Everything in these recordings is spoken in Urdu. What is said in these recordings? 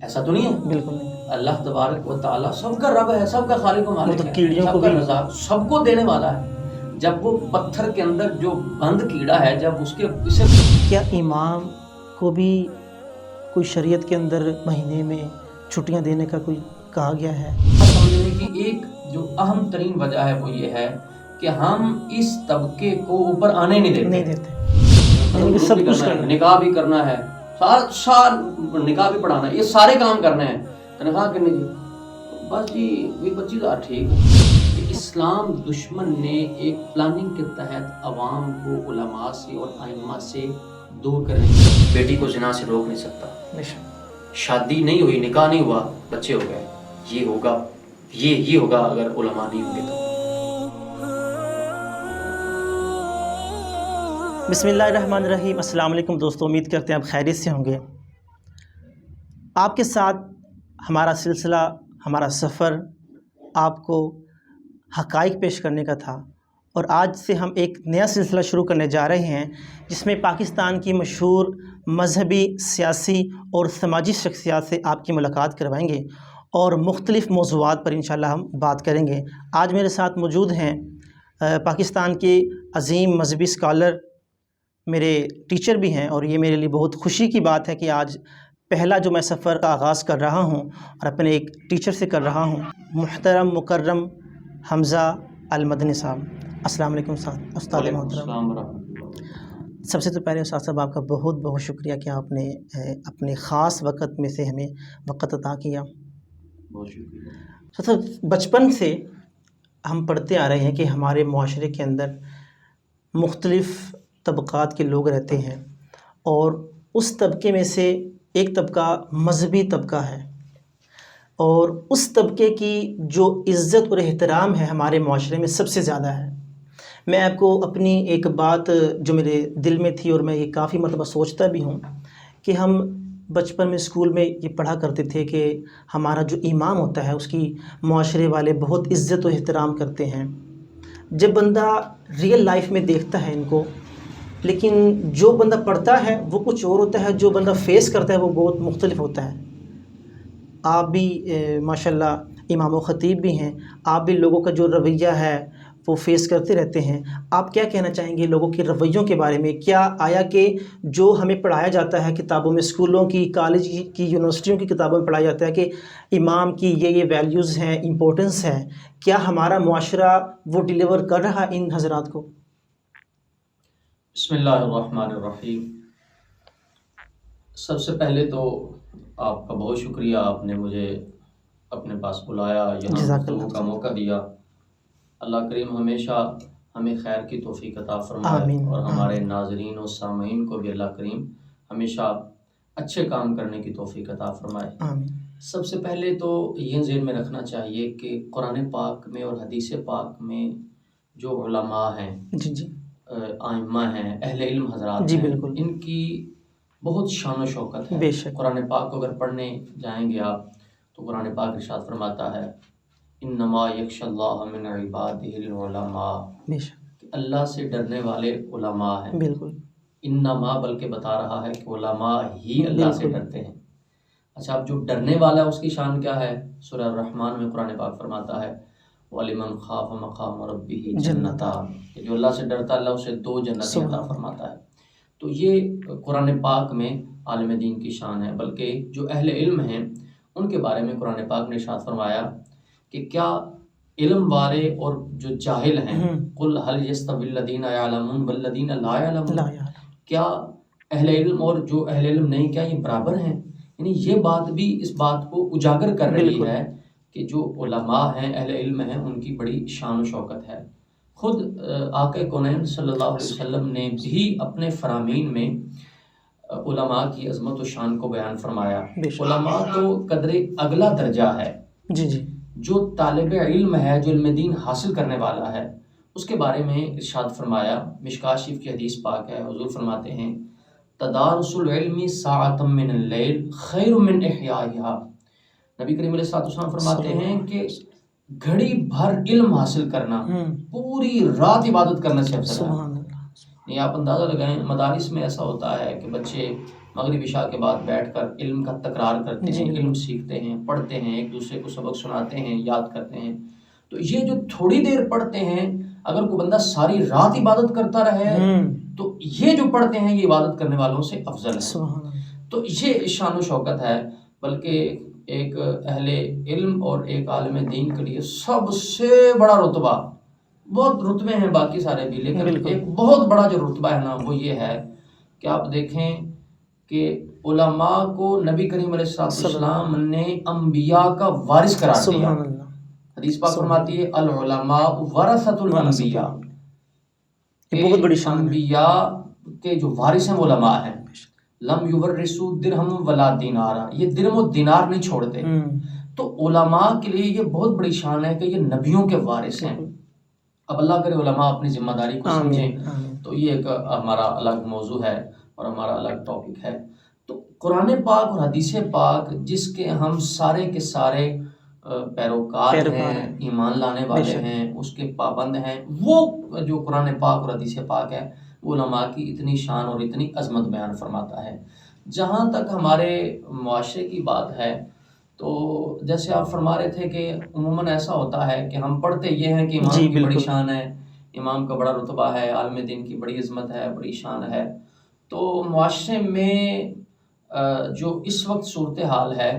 ایسا تو نہیں ہے؟ بالکل نہیں. اللہ تبارک و تعالیٰ سب کا رب ہے، سب کا خالق و مالک ہے، کیڑیوں کو سب کا بھی رزاق، سب کو دینے والا ہے. جب وہ پتھر کے اندر جو بند کیڑا ہے، جب اس کے اسے کیا امام کو بھی کوئی شریعت کے اندر مہینے میں چھٹیاں دینے کا کوئی کہا گیا ہے؟ سمجھنے کی ایک جو اہم ترین وجہ ہے وہ یہ ہے کہ ہم اس طبقے کو اوپر آنے نہیں دیتے. یعنی کہ سب کچھ کرنا ہے، نکاح بھی کرنا ہے، نکاح بھی پڑھانا ہے، یہ سارے کام کرنے ہیں. تنخواہ کرنی جی بس جی وہی بچی تو ٹھیک ہے. اسلام دشمن نے ایک پلاننگ کے تحت عوام کو علماء سے اور ائمہ سے دور کرنے کی. بیٹی کو زنا سے روک نہیں سکتا، شادی نہیں ہوئی، نکاح نہیں ہوا، بچے ہو گئے، یہ ہوگا اگر علماء نہیں ہوں گے تو. بسم اللہ الرحمن الرحیم. السلام علیکم دوستو، امید کرتے ہیں آپ خیریت سے ہوں گے. آپ کے ساتھ ہمارا سلسلہ، ہمارا سفر آپ کو حقائق پیش کرنے کا تھا، اور آج سے ہم ایک نیا سلسلہ شروع کرنے جا رہے ہیں جس میں پاکستان کی مشہور مذہبی، سیاسی اور سماجی شخصیات سے آپ کی ملاقات کروائیں گے اور مختلف موضوعات پر انشاءاللہ ہم بات کریں گے. آج میرے ساتھ موجود ہیں پاکستان کے عظیم مذہبی اسکالر، میرے ٹیچر بھی ہیں، اور یہ میرے لیے بہت خوشی کی بات ہے کہ آج پہلا جو میں سفر کا آغاز کر رہا ہوں اور اپنے ایک ٹیچر سے کر رہا ہوں، محترم مکرم حمزہ المدنی صاحب. السلام علیکم استاد محترم. سب سے تو پہلے استاد صاحب آپ کا بہت بہت شکریہ کہ آپ نے اپنے خاص وقت میں سے ہمیں وقت عطا کیا. بہت شکریہ. سر، بچپن سے ہم پڑھتے آ رہے ہیں کہ ہمارے معاشرے کے اندر مختلف طبقات کے لوگ رہتے ہیں، اور اس طبقے میں سے ایک طبقہ مذہبی طبقہ ہے، اور اس طبقے کی جو عزت اور احترام ہے ہمارے معاشرے میں سب سے زیادہ ہے. میں آپ کو اپنی ایک بات جو میرے دل میں تھی، اور میں یہ کافی مرتبہ سوچتا بھی ہوں، کہ ہم بچپن میں اسکول میں یہ پڑھا کرتے تھے کہ ہمارا جو امام ہوتا ہے اس کی معاشرے والے بہت عزت و احترام کرتے ہیں. جب بندہ ریئل لائف میں دیکھتا ہے ان کو، لیکن جو بندہ پڑھتا ہے وہ کچھ اور ہوتا ہے، جو بندہ فیس کرتا ہے وہ بہت مختلف ہوتا ہے. آپ بھی ماشاءاللہ امام و خطیب بھی ہیں، آپ بھی لوگوں کا جو رویہ ہے وہ فیس کرتے رہتے ہیں. آپ کیا کہنا چاہیں گے لوگوں کے رویوں کے بارے میں؟ کیا آیا کہ جو ہمیں پڑھایا جاتا ہے کتابوں میں، اسکولوں کی، کالج کی، یونیورسٹیوں کی کتابوں میں پڑھایا جاتا ہے کہ امام کی یہ ویلیوز ہیں، امپورٹنس ہے، کیا ہمارا معاشرہ وہ ڈیلیور کر رہا ان حضرات کو؟ بسم اللہ الرحمن الرحیم. سب سے پہلے تو آپ کا بہت شکریہ، آپ نے مجھے اپنے پاس بلایا، یہاں گفتگو کا موقع دیا. اللہ کریم ہمیشہ ہمیں خیر کی توفیق عطا فرمائے، آمین. اور ہمارے ناظرین و سامعین کو بھی اللہ کریم ہمیشہ اچھے کام کرنے کی توفیق عطا فرمائے. آمین. سب سے پہلے تو یہ ذہن میں رکھنا چاہیے کہ قرآن پاک میں اور حدیث پاک میں جو علماء ہیں، جی ائمہ ہیں، اہل علم حضرات جی ہیں، بالکل، ان کی بہت شان و شوکت ہے. بے شک. قرآن پاک کو اگر پڑھنے جائیں گے آپ تو قرآن پاک ارشاد فرماتا ہے انما یخشی اللہ من عبادہ العلماء، بے شک. کہ اللہ سے ڈرنے والے علماء ہیں. بالکل. انما بلکہ بتا رہا ہے کہ علماء ہی اللہ سے بالکل. ڈرتے ہیں. اچھا، اب جو ڈرنے والا ہے اس کی شان کیا ہے؟ سورہ الرحمن میں قرآن پاک فرماتا ہے وَلِمَنْ خَافَ مَقَامَ رَبِّهِ جَنَّتَانِ، کہ جو اللہ سے ڈرتا ہے اللہ اسے 2 جنتیں عطا فرماتا ہے. تو یہ قرآن پاک میں عالم دین کی شان ہے. بلکہ جو اہل علم ہیں ان کے بارے میں قرآن پاک نے ارشاد فرمایا کہ کیا علم والے اور جو جاہل ہیں، قُلْ هَلْ يَسْتَوِي الَّذِينَ يَعْلَمُونَ وَالَّذِينَ لَا يَعْلَمُونَ، کیا اہل علم اور جو اہل علم نہیں، کیا یہ برابر ہیں؟ یعنی یہ بات بھی اس بات کو اجاگر کر رہی ہے کہ جو علماء ہیں، اہل علم ہیں، ان کی بڑی شان و شوکت ہے. خود آقا کونین صلی اللہ علیہ وسلم نے بھی اپنے فرامین میں علماء کی عظمت و شان کو بیان فرمایا. علماء تو قدر اگلا درجہ ہے. جی جو طالب علم ہے، جو علم دین حاصل کرنے والا ہے، اس کے بارے میں ارشاد فرمایا. مشکوٰۃ شریف کی حدیث پاک ہے، حضور فرماتے ہیں تدارس العلم ساعۃ من اللیل خیر من احیائہا. نبی کریم علیہ الصلوۃ والسلام فرماتے ہیں کہ گھڑی بھر علم حاصل کرنا پوری رات عبادت کرنے سے افضل ہے. نہیں، آپ اندازہ لگائیں، مدارس میں ایسا ہوتا ہے کہ بچے مغرب عشاء کے بعد بیٹھ کر علم کا تکرار کرتے جی ہیں، بالکل، علم سیکھتے ہیں، پڑھتے ہیں، ایک دوسرے کو سبق سناتے ہیں، یاد کرتے ہیں. تو یہ جو تھوڑی دیر پڑھتے ہیں، اگر کوئی بندہ ساری رات عبادت کرتا رہے تو یہ جو پڑھتے ہیں یہ عبادت کرنے والوں سے افضل ہے. سبحان اللہ. تو یہ شان و شوکت ہے. بلکہ ایک اہل علم اور ایک عالم دین کے لیے سب سے بڑا رتبہ، بہت رتبے ہیں باقی سارے بھی، لیکن بالکل. ایک بہت بڑا جو رتبہ ہے نا وہ یہ ہے کہ آپ دیکھیں کہ علماء کو نبی کریم علیہ السلام نے انبیاء کا وارث قرار دیا. سبحان اللہ. حدیث پاک فرماتی ہے العلماء ورثۃ الانبیاء، یہ بہت بڑی شان ہے. انبیاء کے جو وارث ہیں وہ علماء ہیں. لم یورثوا درہم ولا دینارا، یہ درہم و دینار نہیں چھوڑتے. تو علماء کے لیے یہ بہت بڑی شان ہے کہ یہ نبیوں کے وارث ہیں. اب اللہ کرے علماء اپنی ذمہ داری کو سمجھیں. تو یہ ایک ہمارا الگ موضوع ہے اور ہمارا الگ ٹاپک ہے. تو قرآن پاک اور حدیث پاک جس کے ہم سارے کے سارے پیروکار ہیں، ایمان لانے والے ہیں، اس کے پابند ہیں، وہ جو قرآن پاک اور حدیث پاک ہے وہ علماء کی اتنی شان اور اتنی عظمت بیان فرماتا ہے. جہاں تک ہمارے معاشرے کی بات ہے تو جیسے آپ فرما رہے تھے کہ عموماً ایسا ہوتا ہے کہ ہم پڑھتے یہ ہیں کہ امام کی بڑی شان ہے، امام کا بڑا رتبہ ہے، عالم دین کی بڑی عظمت ہے، بڑی شان ہے. تو معاشرے میں جو اس وقت صورتحال ہے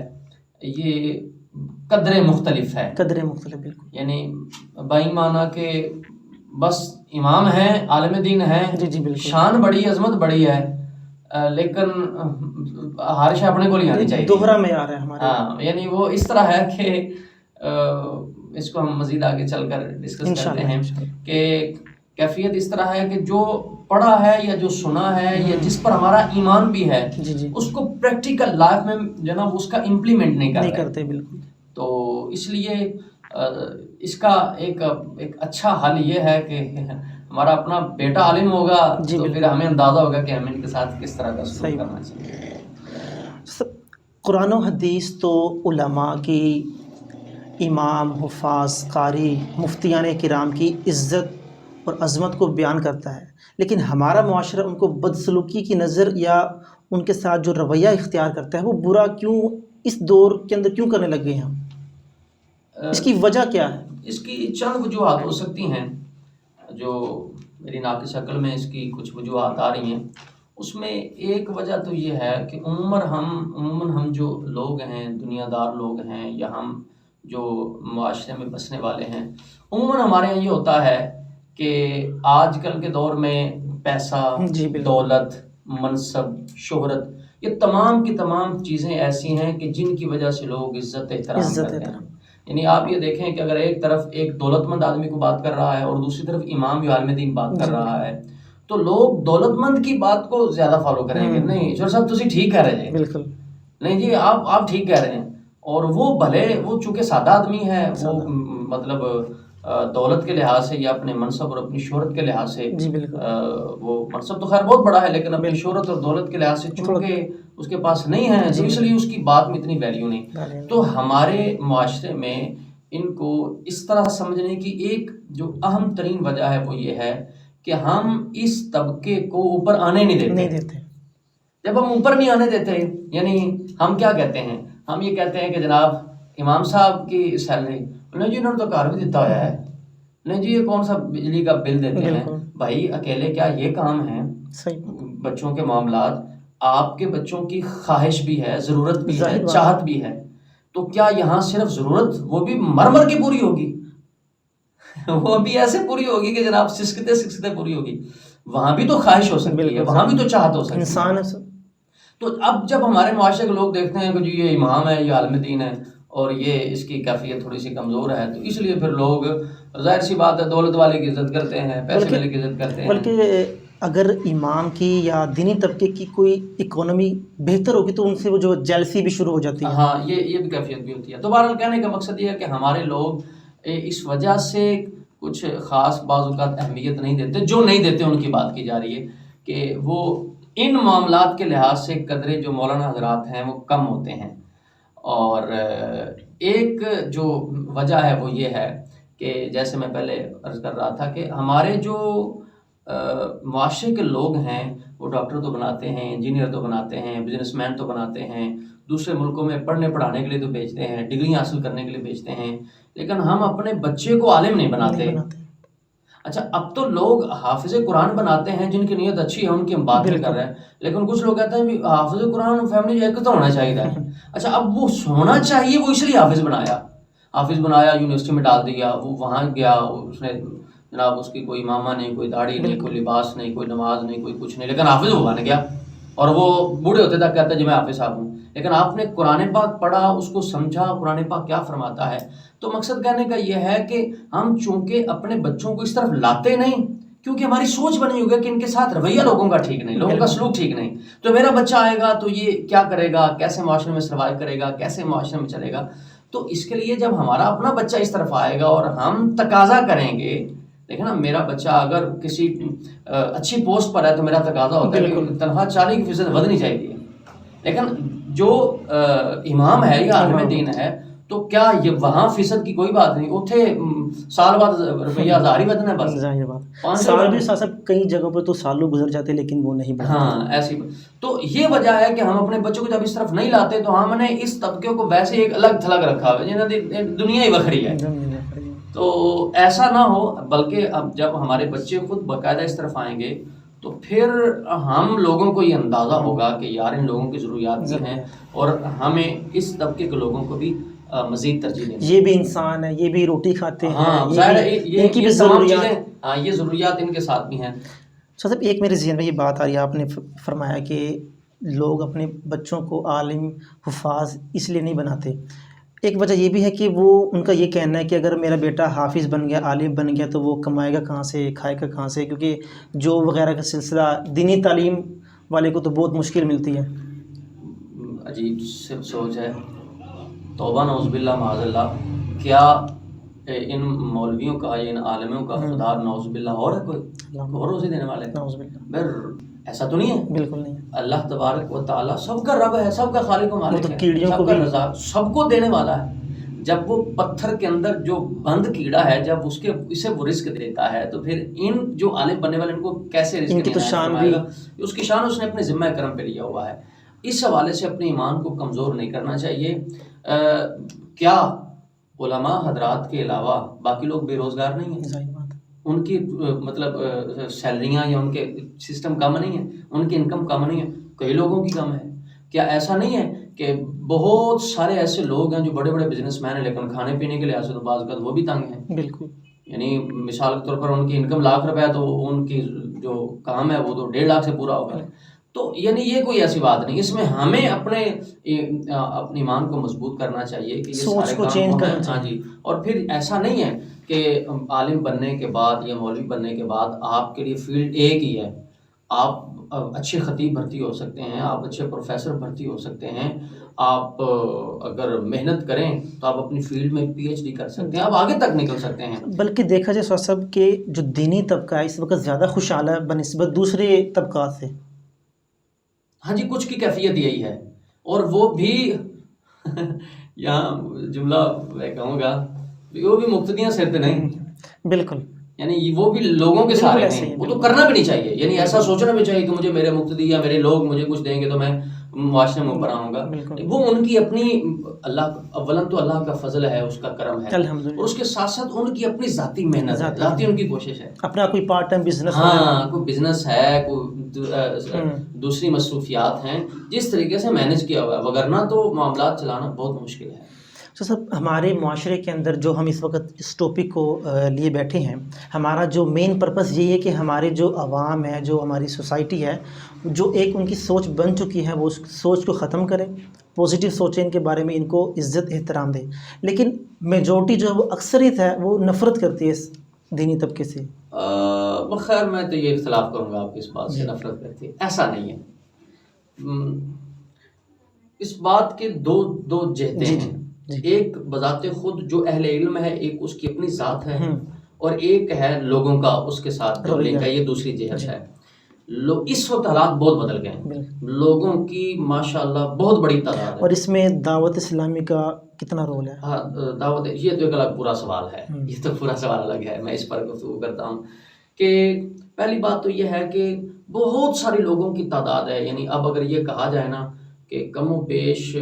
یہ قدریں مختلف ہے. بالکل. یعنی بائی معنی کہ بس امام ہے، عالم دین ہے، شان بڑی، عظمت بڑی ہے، لیکن ہر شے اپنے کو نہیں آنی چاہیے. دوہرا معیار ہے ہمارا. ہاں، یعنی وہ اس طرح ہے کہ اس کو ہم مزید آگے چل کر ڈسکس کرتے ہیں کہ کیفیت اس طرح ہے کہ جو پڑھا ہے یا جو سنا ہے یا جس پر ہمارا ایمان بھی ہے اس کو پریکٹیکل لائف میں جناب اس کا امپلیمنٹ نہیں کرتے. بالکل. تو اس لیے اس کا ایک اچھا حل یہ ہے کہ ہمارا اپنا بیٹا عالم ہوگا تو پھر ہمیں اندازہ ہوگا کہ ہمیں ان کے ساتھ کس طرح کا سلوک کرنا چاہیے. قرآن و حدیث تو علماء کی، امام، حفاظ، قاری، مفتیان کرام کی عزت اور عظمت کو بیان کرتا ہے، لیکن ہمارا معاشرہ ان کو بدسلوکی کی نظر یا ان کے ساتھ جو رویہ اختیار کرتا ہے وہ برا کیوں اس دور کے اندر کیوں کرنے لگ گئے ہیں ہم؟ اس کی وجہ کیا ہے؟ اس کی چند وجوہات ہو سکتی ہیں جو میری ناقص عقل میں اس کی کچھ وجوہات آ رہی ہیں. اس میں ایک وجہ تو یہ ہے کہ عموماً ہم جو لوگ ہیں، دنیا دار لوگ ہیں، یا ہم جو معاشرے میں بسنے والے ہیں، عموماً ہمارے یہاں یہ ہوتا ہے کہ آج کل کے دور میں پیسہ، دولت، منصب، شہرت، یہ تمام کی تمام چیزیں ایسی ہیں کہ جن کی وجہ سے لوگ عزت احترام کرتے ہیں. یعنی آپ یہ دیکھیں کہ اگر ایک طرف ایک دولت مند آدمی کو بات کر رہا ہے اور دوسری طرف امام یا عالم دین بات کر رہا ہے تو لوگ دولت مند کی بات کو زیادہ فالو کریں گے. نہیں شور صاحب تسی ٹھیک کہہ رہے ہیں، بالکل نہیں جی آپ ٹھیک کہہ رہے ہیں. اور وہ بھلے وہ چونکہ سادہ آدمی ہے، وہ مطلب دولت کے لحاظ سے یا اپنے منصب اور اپنی شہرت کے لحاظ سے، وہ منصب تو خیر بہت بڑا ہے لیکن اپنی شہرت اور دولت کے لحاظ سے چونکہ اس کے پاس نہیں ہے تو اس لیے اس کی بات میں اتنی ویلیو نہیں. تو ہمارے معاشرے میں ان کو اس طرح سمجھنے کی ایک جو اہم ترین وجہ ہے وہ یہ ہے کہ ہم اس طبقے کو اوپر آنے نہیں دیتے. جب ہم اوپر نہیں آنے دیتے یعنی ہم کیا کہتے ہیں؟ ہم یہ کہتے ہیں کہ جناب امام صاحب کی سیلری، نہیں جی انہوں نے تو کار بھی دیتا ہوا ہے، نہیں جی یہ کون سا بجلی کا بل دیتے ہیں. بھائی اکیلے کیا یہ کام ہے؟ بچوں کے معاملات، آپ کے بچوں کی خواہش بھی ہے، ضرورت بھی ہے، چاہت بھی ہے. تو کیا یہاں صرف ضرورت وہ بھی مر کی پوری ہوگی؟ وہ بھی ایسے پوری ہوگی کہ جناب سسکتے پوری ہوگی؟ وہاں بھی تو خواہش ہو سکتی ہے، وہاں بھی تو چاہت ہو سکتی ہے. انسان ہے سب. تو اب جب ہمارے معاشرے کے لوگ دیکھتے ہیں کہ جی یہ امام ہے، یہ عالم دین ہے اور یہ اس کی کیفیت تھوڑی سی کمزور ہے، تو اس لیے پھر لوگ ظاہر سی بات ہے دولت والے کی عزت کرتے ہیں، پیسے والے کی عزت کرتے ہیں. بلکہ اگر امام کی یا دینی طبقے کی کوئی اکانومی بہتر ہوگی تو ان سے وہ جو جیلسی بھی شروع ہو جاتی ہے. ہاں یہ بھی کیفیت بھی ہوتی ہے. تو بہرحال کہنے کا مقصد یہ ہے کہ ہمارے لوگ اس وجہ سے کچھ خاص بعض اوقات اہمیت نہیں دیتے، جو نہیں دیتے ان کی بات کی جا رہی ہے کہ وہ ان معاملات کے لحاظ سے قدرے جو مولانا حضرات ہیں وہ کم ہوتے ہیں. اور ایک جو وجہ ہے وہ یہ ہے کہ جیسے میں پہلے عرض کر رہا تھا کہ ہمارے جو معاشرے کے لوگ ہیں وہ ڈاکٹر تو بناتے ہیں، انجینئر تو بناتے ہیں، بزنس مین تو بناتے ہیں، دوسرے ملکوں میں پڑھنے پڑھانے کے لیے تو بھیجتے ہیں، ڈگری حاصل کرنے کے لیے بھیجتے ہیں، لیکن ہم اپنے بچے کو عالم نہیں بناتے۔ اچھا اب تو لوگ حافظ قرآن بناتے ہیں جن کی نیت اچھی ہے، ان کی ہم بات نہیں کر رہے ہیں، لیکن کچھ لوگ کہتے ہیں بھی حافظ قرآن فیملی جو ایک تو ہونا چاہیے۔ اچھا اب وہ ہونا چاہیے، وہ اس لیے حافظ بنایا، یونیورسٹی میں ڈال دیا، وہ وہاں گیا، اس نے جناب اس کی کوئی امامہ نہیں، کوئی داڑھی نہیں، کوئی لباس نہیں، کوئی نماز نہیں، کوئی کچھ نہیں، لیکن حافظ وہ بن گیا، اور وہ بوڑھے ہوتے تک کہتا ہے جی میں حافظ صاحب ہوں۔ لیکن آپ نے قرآن پاک پڑھا، اس کو سمجھا قرآن پاک کیا فرماتا ہے۔ تو مقصد کہنے کا یہ ہے کہ ہم چونکہ اپنے بچوں کو اس طرف لاتے نہیں، کیونکہ ہماری سوچ بنی ہوئی ہے کہ ان کے ساتھ رویہ لوگوں کا ٹھیک نہیں، لوگوں کا سلوک ٹھیک نہیں، تو میرا بچہ آئے گا تو یہ کیا کرے گا، کیسے معاشرے میں سروائیو کرے گا، کیسے معاشرے میں چلے گا۔ تو اس کے لیے جب ہمارا اپنا بچہ اس طرف آئے گا اور ہم تقاضا کریں گے، دیکھیں نا میرا بچہ اگر کسی اچھی پوسٹ پر ہے تو میرا تقاضا ہوتا ہے کہ تنخواہ 40% ودنی چاہیے، لیکن جو امام ہے یا عالم دین ہے تو کیا یہ وہاں فیصد کی کوئی بات نہیں، اتنے سال بعد روپیہ 1000 ہی بدنا ہے بس، ظاہر بات سال بھی ساتھ کئی جگہوں پہ تو سالوں گزر جاتے لیکن وہ نہیں بنتے۔ ہاں ایسی تو یہ وجہ ہے کہ ہم اپنے بچوں کو جب اس طرف نہیں لاتے تو ہم نے اس طبقے کو ویسے ایک الگ تھلگ رکھا ہوا ہے، جنہوں نے دنیا ہی وکھری ہے۔ تو ایسا نہ ہو، بلکہ اب جب ہمارے بچے خود باقاعدہ اس طرف آئیں گے تو پھر ہم لوگوں کو یہ اندازہ ہوگا کہ یار ان لوگوں کی ضروریات بھی ہیں، اور ہمیں اس طبقے کے لوگوں کو بھی مزید ترجیح دیں، یہ بھی انسان ہے، یہ بھی روٹی کھاتے ہیں، ہاں ظاہر ہے یہ تمام چیزیں، ہاں یہ ضروریات ان کے ساتھ بھی ہیں۔ صاحب ایک میرے ذہن میں یہ بات آ رہی ہے، آپ نے فرمایا کہ لوگ اپنے بچوں کو عالم حفاظ اس لیے نہیں بناتے، ایک وجہ یہ بھی ہے کہ وہ ان کا یہ کہنا ہے کہ اگر میرا بیٹا حافظ بن گیا، عالم بن گیا تو وہ کمائے گا کہاں سے، کھائے گا کہاں سے، کیونکہ جو وغیرہ کا سلسلہ دینی تعلیم والے کو تو بہت مشکل ملتی ہے۔ عجیب سوچ ہے، توبہ نعوذ باللہ معاذ اللہ، کیا ان مولویوں کا، ان عالموں کا خدا نعوذ باللہ اور ہے کوئی اور روزی دینے والے؟ نعوذ باللہ، ایسا تو نہیں ہے، بالکل نہیں۔ اللہ تبارک و تعالیٰ سب کا رب ہے، سب کا خالق و مالک ہے، کیڑیوں سب کا رزاق، سب کو دینے والا ہے۔ جب وہ پتھر کے اندر جو بند کیڑا ہے، جب اسے وہ رزق دیتا ہے تو پھر ان جو عالم بننے والے ان کو کیسے رزق دینا ہے؟ اس کی شان اس نے اپنے ذمہ کرم پہ لیا ہوا ہے۔ اس حوالے سے اپنے ایمان کو کمزور نہیں کرنا چاہیے۔ کیا علماء حضرات کے علاوہ باقی لوگ بے روزگار نہیں ہیں؟ ان کی مطلب سیلریاں یا ان کے سسٹم کم نہیں ہے، ان کی انکم کم نہیں ہے، کئی لوگوں کی کم ہے۔ کیا ایسا نہیں ہے کہ بہت سارے ایسے لوگ ہیں جو بڑے بڑے بزنس مین ہیں لیکن کھانے پینے کے لحاظ سے تو بعض اوقات وہ بھی تنگ ہیں؟ بالکل، یعنی مثال کے طور پر ان کی انکم ₹1,00,000 ہے تو ان کی جو کام ہے وہ تو 1.5 لاکھ سے پورا ہوگا۔ تو یعنی یہ کوئی ایسی بات نہیں، اس میں ہمیں اپنے ایمان کو مضبوط کرنا چاہیے کہ یہ سارے کام ہونا ہے۔ ہاں جی، اور پھر ایسا نہیں ہے کہ عالم بننے کے بعد یا مولوی بننے کے بعد آپ کے لیے فیلڈ ایک ہی ہے، آپ اچھے خطیب بھرتی ہو سکتے ہیں، آپ اچھے پروفیسر بھرتی ہو سکتے ہیں، آپ اگر محنت کریں تو آپ اپنی فیلڈ میں PhD کر سکتے ہیں، آپ آگے تک نکل سکتے ہیں۔ بلکہ دیکھا جائے صاحب کہ جو دینی طبقہ ہے اس وقت زیادہ خوشحال ہے بنسبت دوسرے طبقات سے۔ ہاں جی، کچھ کی کیفیت یہی ہے، اور وہ بھی یہاں جملہ میں کہوں گا وہ بھی مقتدیاں سرتے نہیں، بالکل، یعنی وہ بھی لوگوں کے سارے نہیں، وہ تو کرنا بھی نہیں چاہیے، یعنی ایسا سوچنا بھی چاہیے کہ مجھے میرے مقتدی یا میرے لوگ مجھے کچھ دیں گے تو میں معاشرے میں اوپر آؤں گا۔ وہ ان کی اپنی اللہ اولاً تو اللہ کا فضل ہے، اس کا کرم ہے، اور اس کے ساتھ ساتھ ان کی اپنی ذاتی محنت ہے، ذاتی ان کی کوشش ہے، اپنا کوئی پارٹ ٹائم بزنس، ہاں کوئی بزنس ہے، کوئی دوسری مصروفیات ہیں، جس طریقے سے مینج کیا ہوا ہے، وگرنہ تو معاملات چلانا بہت مشکل ہے۔ تو سب ہمارے معاشرے کے اندر جو ہم اس وقت اس ٹاپک کو لیے بیٹھے ہیں، ہمارا جو مین پرپس یہی ہے کہ ہمارے جو عوام ہے، جو ہماری سوسائٹی ہے، جو ایک ان کی سوچ بن چکی ہے وہ اس سوچ کو ختم کرے، پازیٹیو سوچیں ان کے بارے میں، ان کو عزت احترام دے۔ لیکن میجورٹی جو وہ اکثریت ہے وہ نفرت کرتی ہے اس دینی طبقے سے۔ خیر میں تو یہ اختلاف کروں گا آپ کی اس بات سے، نفرت کرتی ہے ایسا نہیں ہے۔ اس بات کے دو جہتیں ہیں، ایک بذات خود جو اہل علم ہے، ایک اس کی اپنی ذات ہے، اور ایک ہے لوگوں کا اس کے ساتھ رویہ کا، یہ دوسری جہت ہے۔ اس وقت حالات بہت بدل گئے ہیں، لوگوں کی ماشاءاللہ بہت بڑی تعداد ہے، اور اس میں دعوت اسلامی کا کتنا رول ہے؟ ہاں دعوت، یہ تو ایک الگ پورا سوال ہے، یہ تو پورا سوال الگ ہے، میں اس پر گفتگو کرتا ہوں کہ پہلی بات تو یہ ہے کہ بہت سارے لوگوں کی تعداد ہے، یعنی اب اگر یہ کہا جائے نا کہ کم و بیش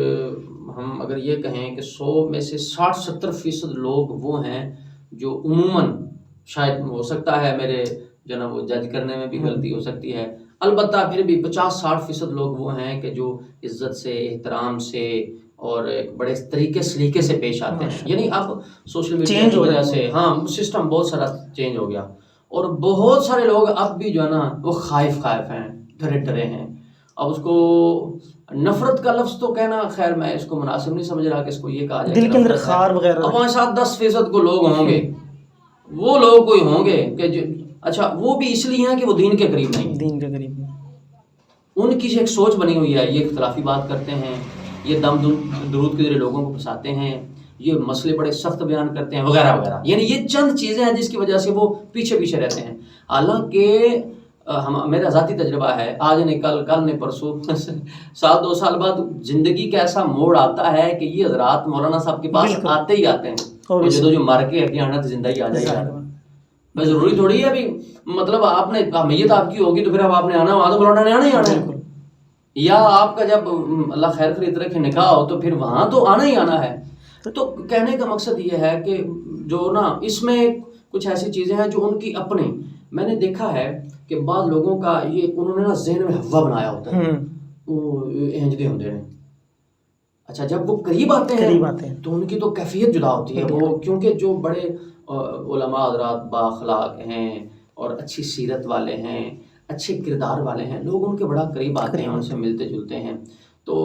ہم اگر یہ کہیں کہ 100 میں سے 60-70% لوگ وہ ہیں جو عموماً، شاید ہو سکتا ہے میرے جو نا وہ جج کرنے میں بھی غلطی ہو سکتی ہے، البتہ پھر بھی 50-60% لوگ وہ ہیں کہ جو عزت سے، احترام سے اور ایک بڑے طریقے سلیقے سے پیش آتے ہیں. یعنی اب سوشل میڈیا کی وجہ سے ہاں سسٹم بہت سارا چینج ہو گیا، اور بہت سارے لوگ اب بھی جو ہے نا وہ خائف ہیں، ڈرے ہیں. اب اس کو نفرت کا لفظ تو کہنا خیر میں اس کو مناسب نہیں سمجھ رہا کہ اس کو یہ کہا جائے دل کے اندر خار وغیرہ. اب وہاں 7-10% کو لوگ ہوں گے، وہ لوگ کوئی ہوں گے کہ اچھا وہ بھی اس لیے ہیں کہ وہ دین کے قریب نہیں، دین کے قریب نہیں، ان کی ایک سوچ بنی ہوئی ہے، یہ اختلافی بات کرتے ہیں، یہ دم درود کے ذریعے لوگوں کو پھنساتے ہیں، یہ مسئلے بڑے سخت بیان کرتے ہیں وغیرہ وغیرہ. یعنی یہ چند چیزیں ہیں جس کی وجہ سے وہ پیچھے رہتے ہیں. حالانکہ میرا ذاتی تجربہ ہے، آج نہیں کل نہیں پرسوں 1-2 سال بعد زندگی کا ایسا موڑ آتا ہے کہ یہ حضرات مولانا صاحب کے پاس آتے ہی آتے ہیں، جو مر کے ہڈیاں آنا تو زندہ ہی آ جائے گا. بس ضروری تھوڑی ہے ابھی مطلب آپ نے میت آپ کی ہوگی تو پھر اب آپ نے آنا وہاں تو مولانا نے آنا ہی آنا ہے، یا آپ کا جب اللہ خیر خرید رکھے نکاح ہو تو پھر وہاں تو آنا ہی آنا ہے. تو کہنے کا مقصد یہ ہے کہ جو نا اس میں کچھ ایسی چیزیں ہیں جو ان کی اپنی، میں نے دیکھا ہے کہ بعض لوگوں کا یہ انہوں نے نا ذہن میں ہوا بنایا ہوتا ہے، وہ انجدے ہوتے ہیں. اچھا جب وہ قریب آتے ہیں تو ان کی تو کیفیت جدا ہوتی ہے، وہ کیونکہ جو بڑے علماء حضرات بااخلاق ہیں اور اچھی سیرت والے ہیں، اچھے کردار والے ہیں، لوگ ان کے بڑا قریب آتے ہیں، ان سے ملتے جلتے ہیں. تو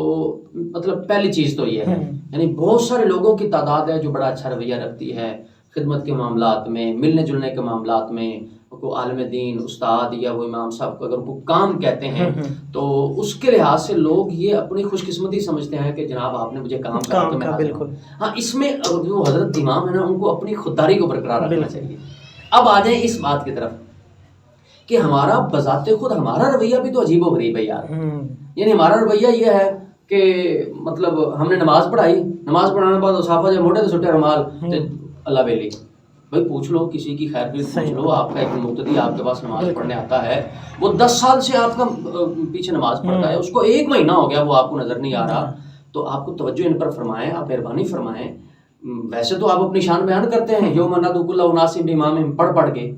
مطلب پہلی چیز تو یہ ہے، یعنی بہت سارے لوگوں کی تعداد ہے جو بڑا اچھا رویہ رکھتی ہے خدمت کے معاملات میں، ملنے جلنے کے معاملات میں. کو عالم دین استاد یا وہ امام صاحب کو اگر وہ کام کہتے ہیں تو اس کے لحاظ سے لوگ یہ اپنی خوش قسمتی سمجھتے ہیں کہ جناب آپ نے مجھے کام کہا تو میں بالکل. ہاں اس میں جو حضرت امام ہے نا ان کو اپنی خودداری کو برقرار رکھنا چاہیے. اب آ جائیں اس بات کی طرف کہ ہمارا بذات خود ہمارا رویہ بھی تو عجیب و غریب ہے یار. یعنی ہمارا رویہ یہ ہے کہ مطلب ہم نے نماز پڑھائی، نماز پڑھانے کے بعد صحابہ جب موٹے تو چھٹے رومال اللہ بیلی. بھائی پوچھ لو کسی کی خیر خرید پوچھ لو، آپ کا ایک مقتدی آپ کے پاس نماز پڑھنے آتا ہے، وہ 10 سال سے آپ کا پیچھے نماز پڑھتا ہے، اس کو 1 مہینہ ہو گیا وہ آپ کو نظر نہیں آ رہا، تو آپ کو توجہ ان پر فرمائیں، آپ مہربانی فرمائیں. ویسے تو آپ اپنی شان بیان کرتے ہیں یوم ندعو کل اناس بامامہم پڑھ کے،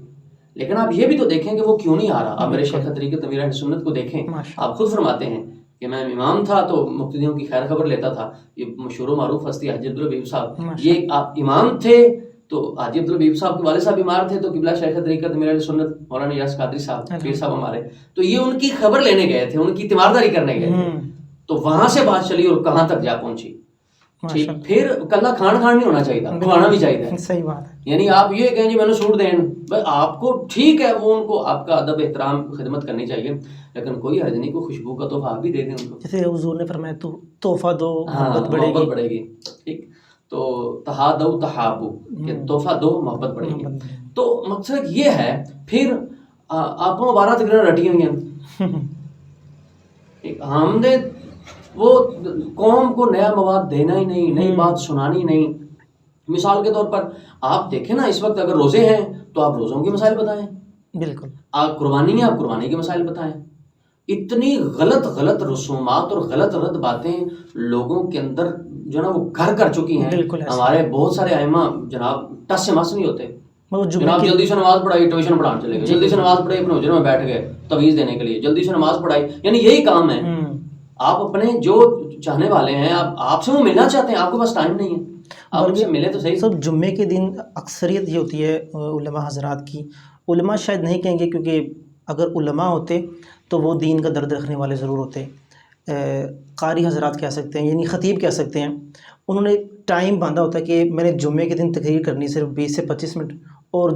لیکن آپ یہ بھی تو دیکھیں کہ وہ کیوں نہیں آ رہا. آپ میرے شیخ طریقت امیر اہل سنت کو دیکھیں، آپ خود فرماتے ہیں کہ میں امام تھا تو مقتدیوں کی خیر خبر لیتا تھا. یہ مشہور و معروف ہستی حاجی عبدالحبیب صاحب، یہ آپ امام تھے تو حاجی عبدالحبیب صاحب کے والد صاحب بیمار تھے تو قبلہ شیخ طریقت امیر اہل سنت مولانا یاس قادری صاحب پیر صاحب ہمارے، تو یہ ان کی خبر لینے گئے تھے، ان کی تیمارداری کرنے گئے تھے. تو وہاں سے بات چلی اور کہاں تک جا پہنچی. پھر کلہ کھان نہیں ہونا چاہیے، کھانا بھی چاہیے. صحیح بات ہے. یعنی آپ یہ کہیں جی میں نے سوٹ دیں، آپ کو ٹھیک ہے وہ ان کو آپ کا ادب احترام خدمت کرنی چاہیے، لیکن کوئی حرج نہیں، کو خوشبو کا تحفہ آپ بھی دے دیں ان کو. جیسے حضور نے فرمایا تو تحفہ دو محبت بڑھے گی. ٹھیک، تو تہادو تحابو کہ تحفہ دو محبت بڑھے گی. تو مقصد یہ ہے پھر آپ کو 12 تقریریں رٹی ہوئی ہیں. ہم نے وہ قوم کو نیا مواد دینا ہی نہیں، نئی بات سنانی نہیں. مثال کے طور پر آپ دیکھیں نا اس وقت اگر روزے ہیں تو آپ روزوں کے مسائل بتائیں، بالکل. آپ قربانی ہے آپ قربانی کے مسائل بتائیں. اتنی غلط رسومات اور غلط باتیں لوگوں کے اندر جو نا وہ گھر کر چکی ہیں. ہمارے بہت سارے ائمہ جناب ٹس سے مس نہیں ہوتے، جناب جلدی سے نماز پڑھائی ٹیوشن پڑھانے چلے گئے، جلدی سے نماز پڑھائی اپنے حجرے میں بیٹھ گئے تعویذ دینے کے لیے، جلدی سے نماز پڑھائی. یعنی یہی کام ہے. آپ اپنے جو چاہنے والے ہیں آپ سے وہ ملنا چاہتے ہیں، آپ کے پاس ٹائم نہیں ہے، آپ ان سے ملے تو صحیح. سب جمعے کے دن اکثریت یہ ہوتی ہے علماء حضرات کی، علماء شاید نہیں کہیں گے کیونکہ اگر علماء ہوتے تو وہ دین کا درد رکھنے والے ضرور ہوتے. قاری حضرات کہہ سکتے ہیں، یعنی خطیب کہہ سکتے ہیں، انہوں نے ٹائم باندھا ہوتا ہے کہ میں نے جمعے کے دن تقریر کرنی صرف 20 سے 25 منٹ اور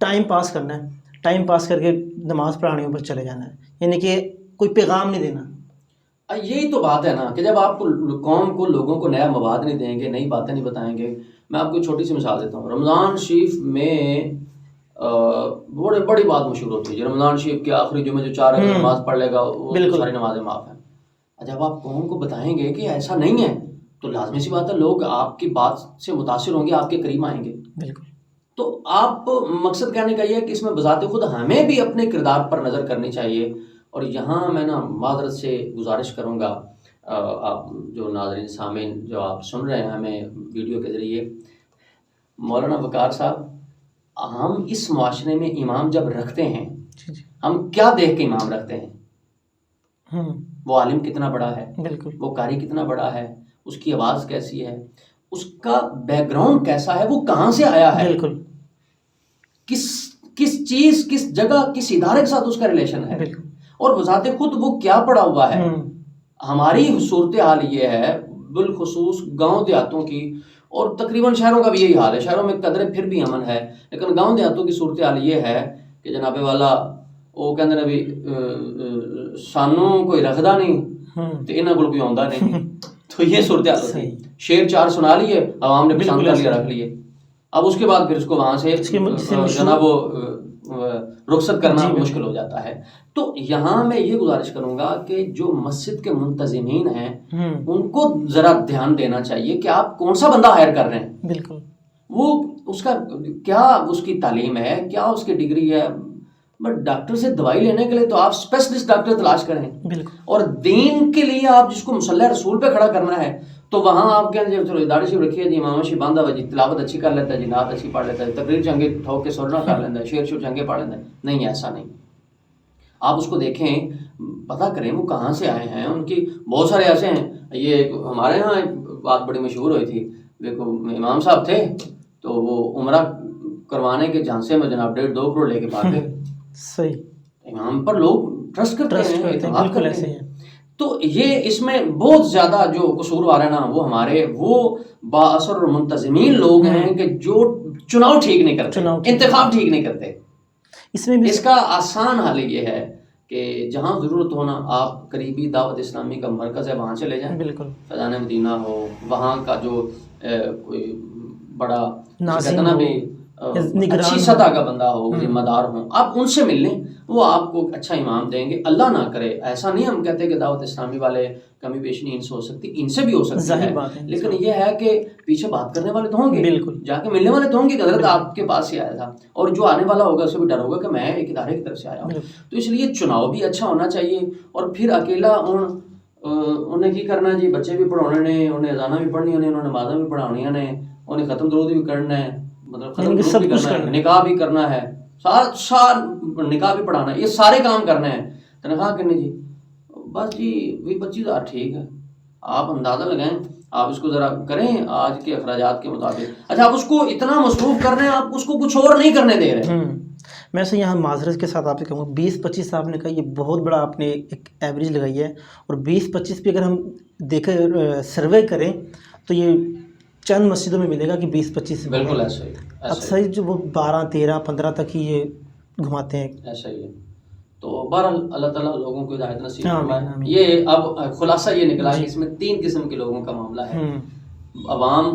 ٹائم پاس کرنا ہے، ٹائم پاس کر کے نماز پڑھانے پر چلے جانا ہے، یعنی کہ کوئی پیغام نہیں دینا. یہی تو بات ہے نا کہ جب آپ کو قوم کو لوگوں کو نیا مواد نہیں دیں گے، نئی باتیں نہیں بتائیں گے. میں آپ کو چھوٹی سی مثال دیتا ہوں. رمضان شریف میں بڑی بات مشہور ہوتی ہے، رمضان شریف کے آخری جمعے جو 4 نماز پڑھ لے گا وہ ساری نمازیں معاف ہیں. جب آپ قوم کو بتائیں گے کہ ایسا نہیں ہے تو لازمی سی بات ہے لوگ آپ کی بات سے متاثر ہوں گے، آپ کے قریب آئیں گے. بالکل. تو آپ مقصد کہنے کا یہ ہے کہ اس میں بذات خود ہمیں بھی اپنے کردار پر نظر کرنی چاہیے. اور یہاں میں نا معذرت سے گزارش کروں گا آپ جو ناظرین سامعین جو آپ سن رہے ہیں ہمیں ویڈیو کے ذریعے، مولانا وقار صاحب، ہم اس معاشرے میں امام جب رکھتے ہیں ہم کیا دیکھ کے امام رکھتے ہیں؟ وہ عالم کتنا بڑا ہے، بالکل، وہ قاری کتنا بڑا ہے، اس کی آواز کیسی ہے، اس کا بیک گراؤنڈ کیسا ہے، وہ کہاں سے آیا ہے، بالکل، کس چیز، کس جگہ، کس ادارے کے ساتھ اس کا ریلیشن ہے، بالکل، اور بذات خود وہ کیا پڑا ہوا ہے. ہماری صورتحال یہ ہے بالخصوص گاؤں دیہاتوں کی، اور تقریباً شہروں کا بھی یہی حال ہے، شہروں میں قدرے پھر بھی امن ہے، لیکن گاؤں دیہاتوں کی صورتحال یہ ہے کہ جناب والا وہ کہتے ہیں بھی سانوں کوئی رکھدا نہیں تو انہاں کول کوئی آندا نہیں. تو یہ صورتحال ہوتی ہے. شعر 4 سنا لیے، عوام نے پسند کر لیا، رکھ لیے، اب اس کے بعد پھر اس کو وہاں سے جناب وہ رخصت کرنا مشکل ہو جاتا ہے. تو یہاں میں یہ گزارش کروں گا کہ جو مسجد کے منتظمین ہیں ان کو ذرا دھیان دینا چاہیے کہ آپ کون سا بندہ ہائر کر رہے ہیں. بالکل، وہ اس کا کیا اس کی تعلیم ہے، کیا اس کی ڈگری ہے. بٹ ڈاکٹر سے دوائی لینے کے لیے تو آپ اسپیشلسٹ ڈاکٹر تلاش کریں. بالکل، اور دین کے لیے آپ جس کو مصلی رسول پہ کھڑا کرنا ہے تو وہاں آپ کہیں جی چلو داڑھی شریف رکھیے جی، امام شریف باندھا ہوا جی، تلاوت اچھی کر لیتا ہے جی، نعت اچھی پڑھ لیتا ہے، تقریر چنگے ٹھوک کے سرنا کر لیتا ہے، شعر چنگے پڑھ لیتا ہے. نہیں، ایسا نہیں. آپ اس کو دیکھیں، پتہ کریں وہ کہاں سے آئے ہیں. ان کی بہت سارے ایسے ہیں. یہ ہمارے ہاں ایک بات بڑی مشہور ہوئی تھی، دیکھو امام صاحب تھے تو وہ عمرہ کروانے کے جھانسے میں جناب 1.5-2 کروڑ لے کے بھاگ گئے. صحیح، امام پر لوگ ٹرسٹ کرتے ہیں، اعتماد کرتے ہیں. ہیں. تو یہ اس میں بہت زیادہ جو قصوروار ہے نا وہ ہمارے وہ بااثر اور منتظمین لوگ ہیں کہ جو چناؤ ٹھیک نہیں کرتے، انتخاب ٹھیک نہیں کرتے. اس میں بھی اس کا آسان حل یہ ہے کہ جہاں ضرورت ہونا آپ قریبی دعوت اسلامی کا مرکز ہے وہاں چلے جائیں. بالکل، فیضان مدینہ ہو، وہاں کا جو کوئی بڑا ناظم بھی اچھی سطح کا بندہ ہو، ذمہ دار ہوں، آپ ان سے مل لیں، وہ آپ کو اچھا امام دیں گے. اللہ نہ کرے ایسا نہیں ہم کہتے کہ دعوت اسلامی والے کمی بیش نہیں ان سے ہو سکتی، ان سے بھی ہو سکتی ہے، لیکن یہ ہے کہ پیچھے بات کرنے والے تو ہوں گے، بالکل، جا کے ملنے والے تو ہوں گے کہ حضرت آپ کے پاس ہی آیا تھا، اور جو آنے والا ہوگا اسے بھی ڈر ہوگا کہ میں ایک ادارے کی طرف سے آیا ہوں. تو اس لیے چناؤ بھی اچھا ہونا چاہیے. اور پھر اکیلا انہیں کی کرنا جی، بچے بھی پڑھانے نے، انہیں اذانہ بھی پڑھنی نے، انہیں نمازیں بھی پڑھانی نے، انہیں ختم درود بھی کرنا ہے، مطلب ختم درود بھی کرنا ہے، نکاح بھی کرنا ہے، سارا نکاح بھی پڑھانا ہے، یہ سارے کام کرنے ہیں. تنخواہ کرنی جی بس جی 20-25 ہزار ٹھیک ہے. آپ اندازہ لگائیں، آپ اس کو ذرا کریں آج کے اخراجات کے مطابق. اچھا آپ اس کو اتنا مصروف کر رہے ہیں، آپ اس کو کچھ اور نہیں کرنے دے رہے. میں سے یہاں معذرت کے ساتھ آپ سے کہوں گا 20-25 آپ نے کہا یہ بہت بڑا آپ نے ایک ایوریج لگائی ہے، اور 20-25 پہ اگر ہم دیکھیں سروے کریں تو یہ چند مسجدوں میں ملے گا کہ 20-25 بالکل ایسا ہی، اکثر جو وہ 12-13-15 تک ہی یہ گھماتے ہیں. ایسا ہی ہے. تو بہرحال اللہ تعالیٰ لوگوں کو ہدایت نصیب فرمائے. یہ اب خلاصہ یہ نکلا کہ اس میں 3 قسم کے لوگوں کا معاملہ ہے. عوام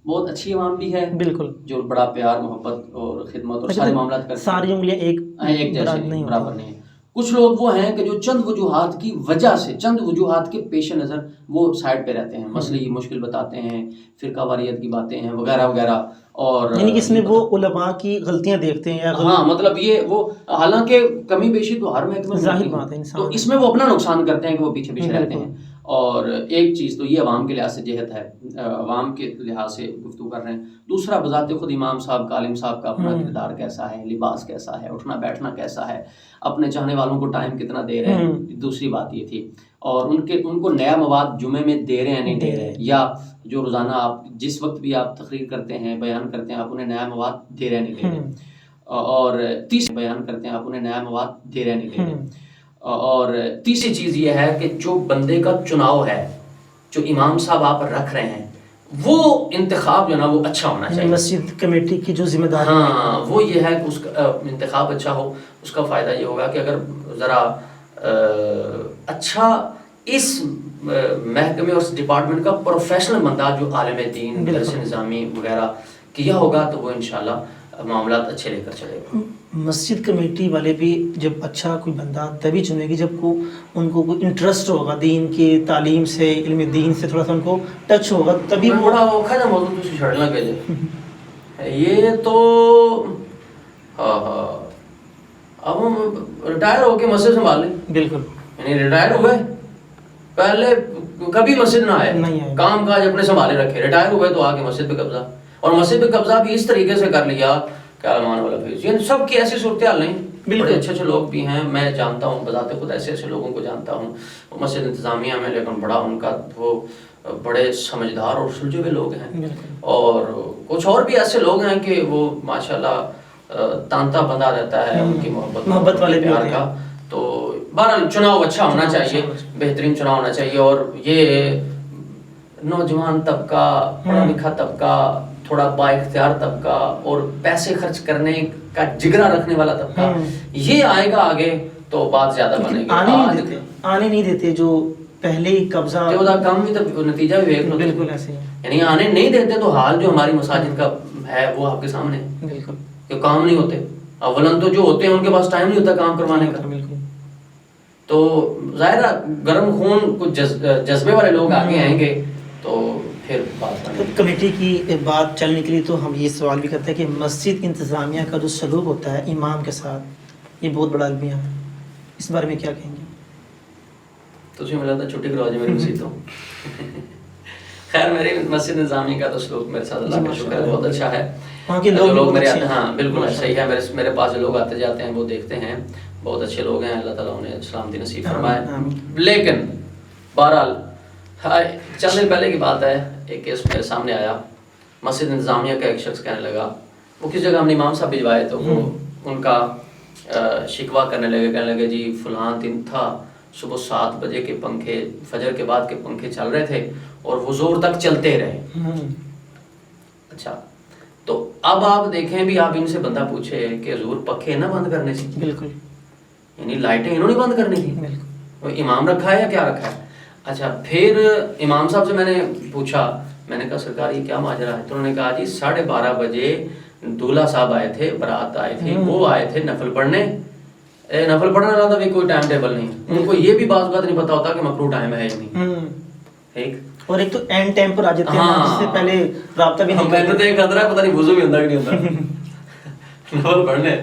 بہت اچھی عوام بھی ہے، بالکل، جو بڑا پیار محبت اور خدمت اور سارے معاملات کرتے ہیں، ساری انگلیاں ایک جیسے نہیں، برابر نہیں ہیں. کچھ لوگ وہ ہیں کہ جو چند وجوہات کی وجہ سے، چند وجوہات کے پیش نظر وہ سائڈ پہ رہتے ہیں، مسئلے مشکل بتاتے ہیں، فرقہ واریت کی باتیں ہیں وغیرہ وغیرہ. اور یعنی کہ اس میں وہ علماء کی غلطیاں دیکھتے ہیں، ہاں مطلب یہ وہ حالانکہ کمی بیشی تو ہر محکمے میں ظاہر بات ہے، تو اس میں وہ اپنا نقصان کرتے ہیں کہ وہ پیچھے پیچھے رہتے ہیں. اور ایک چیز تو یہ عوام کے لحاظ سے جہت ہے، عوام کے لحاظ سے گفتگو کر رہے ہیں. دوسرا بذات خود امام صاحب کا، عالم صاحب کا اپنا کردار کیسا ہے، لباس کیسا ہے، اٹھنا بیٹھنا کیسا ہے، اپنے چاہنے والوں کو ٹائم کتنا دے رہے ہیں. دوسری بات یہ تھی. اور ان کو نیا مواد جمعے میں دے رہے ہیں نہیں دے رہے، یا جو روزانہ آپ جس وقت بھی آپ تقریر کرتے ہیں، بیان کرتے ہیں، آپ انہیں نیا مواد دے رہے نہیں دے رہے. اور تیسری بیان کرتے ہیں، آپ انہیں نیا مواد دے رہے نہیں دے رہے. اور تیسری چیز یہ ہے کہ جو بندے کا چناؤ ہے، جو امام صاحب آپ رکھ رہے ہیں، وہ انتخاب جو نا وہ اچھا ہونا چاہیے. مسجد کمیٹی کی جو ذمہ داری ہاں وہ یہ ہے کہ اس کا انتخاب اچھا ہو. اس کا فائدہ یہ ہوگا کہ اگر ذرا اچھا اس محکمے اور اس ڈپارٹمنٹ کا پروفیشنل بندہ جو عالم دین، درس نظامی وغیرہ کیا ہوگا تو وہ انشاءاللہ معاملات اچھے لے کر چلے گا. مسجد کمیٹی والے بھی جب اچھا کوئی بندہ تبھی چنے گی جب کو ان کو کوئی انٹرسٹ ہوگا دین کی تعلیم سے، علم دین سے تھوڑا سا ان کو ٹچ ہوگا، تبھی بڑا اوکھا ہے موضوع تو چھڑنا کہ یہ تو اب ہم ریٹائر ہو کے مسجد سنبھال لیں. بالکل. یعنی ریٹائر ہوئے, پہلے کبھی مسجد نہ آئے, کام کاج اپنے سنبھالے رکھے, ریٹائر ہوئے تو آ کے مسجد پہ قبضہ, اور مسجد پہ قبضہ بھی اس طریقے سے کر لیا کیا مان والا فیض. یعنی سب کی ایسی صورتحال نہیں, بڑے اچھے اچھے لوگ بھی ہیں, میں جانتا ہوں بذات خود ایسے ایسے لوگوں کو جانتا ہوں مسجد انتظامیہ میں, لیکن بڑا ان کا وہ بڑے سمجھدار اور سلجھے ہوئے لوگ ہیں. اور کچھ اور بھی ایسے لوگ ہیں کہ وہ ماشاءاللہ تانتا بندہ رہتا ہے ان کی محبت والے پیار کا. تو بہرحال چناؤ اچھا ہونا چاہیے, بہترین چناؤ ہونا چاہیے. اور یہ نوجوان طبقہ, پڑھا لکھا طبقہ, تھوڑا با اختیار طبقہ اور پیسے خرچ کرنے کا جگرا رکھنے والا طبقہ, یہ آئے گا آگے تو بات زیادہ بنے گی. آنے نہیں دیتے جو پہلے ہی قبضہ, جو کام بھی تو نتیجہ بھی دیکھ لو. بالکل ایسے ہی, یعنی آنے نہیں دیتے تو حال جو ہماری مساجد کا ہے وہ آپ کے سامنے ہے. بالکل, کہ کام نہیں ہوتے. اولن تو جو ہوتے ہیں ان کے پاس ٹائم نہیں ہوتا کام کروانے کا. بالکل. تو ظاہر گرم خون کچھ جذبے والے لوگ آگے آئیں گے تو پھر بات بنے گی. کمیٹی کی بات چلنے کے لیے تو ہم یہ سوال بھی کرتے ہیں کہ مسجد انتظامیہ کا جو سلوک ہوتا ہے امام کے ساتھ, یہ بہت بڑا المیہ ہے, اس بارے میں کیا کہیں گے؟ تجھے ملا تھا چھٹی کروا دی میری مسجد تو. خیر میری مسجد انتظامیہ کا تو سلوک میرے ساتھ اللہ کا شکر ہے بہت اچھا ہے. وہاں کے لوگ میرے آتے ہیں, ہاں بالکل صحیح ہے, میرے پاس جو لوگ آتے جاتے ہیں وہ دیکھتے ہیں, بہت اچھے لوگ ہیں, اللہ تعالیٰ انہیں سلامتی نصیب فرمائے. لیکن بہرحال چند دن پہلے کی بات ہے, ایک کیس میرے سامنے آیا. مسجد انتظامیہ کا ایک شخص کہنے لگا, وہ کس جگہ ہم نے امام صاحب بھجوائے تو وہ ان کا شکوہ کرنے لگے جی فلاں دن تھا, صبح 7 بجے کے پنکھے, فجر کے بعد کے پنکھے چل رہے تھے اور وہ زور تک چلتے رہے. اچھا, تو اب آپ دیکھیں بھی, آپ ان سے بندہ پوچھے کہ حضور پنکھے نہ بند کرنے سے, بالکل, یعنی لائٹیں انہوں نے بند کرنی تھی, وہ امام رکھا ہے یا کیا رکھا ہے. اچھا, پھر امام صاحب سے میں نے پوچھا, میں نے کہا سرکار یہ کیا ماجرا ہے؟ تو انہوں نے کہا جی 12:30 بجے دولہا صاحب آئے تھے, برات آئے تھے, وہ آئے تھے نفل پڑھنے. نفل پڑھنے والا تھا کوئی ٹائم ٹیبل نہیں, ان کو یہ بھی بعض بات نہیں پتا ہوتا کہ مکروہ ٹائم ہے یا نہیں. ٹھیک, اور ایک تو اینڈ ٹائم پر آ جاتے ہیں جس سے پہلے رابطہ بھی نہیں. میں نے تو ایک خطرہ ہے, پتہ نہیں وضو بھی ہوتا کہ نہیں ہوتا نفل پڑھنے.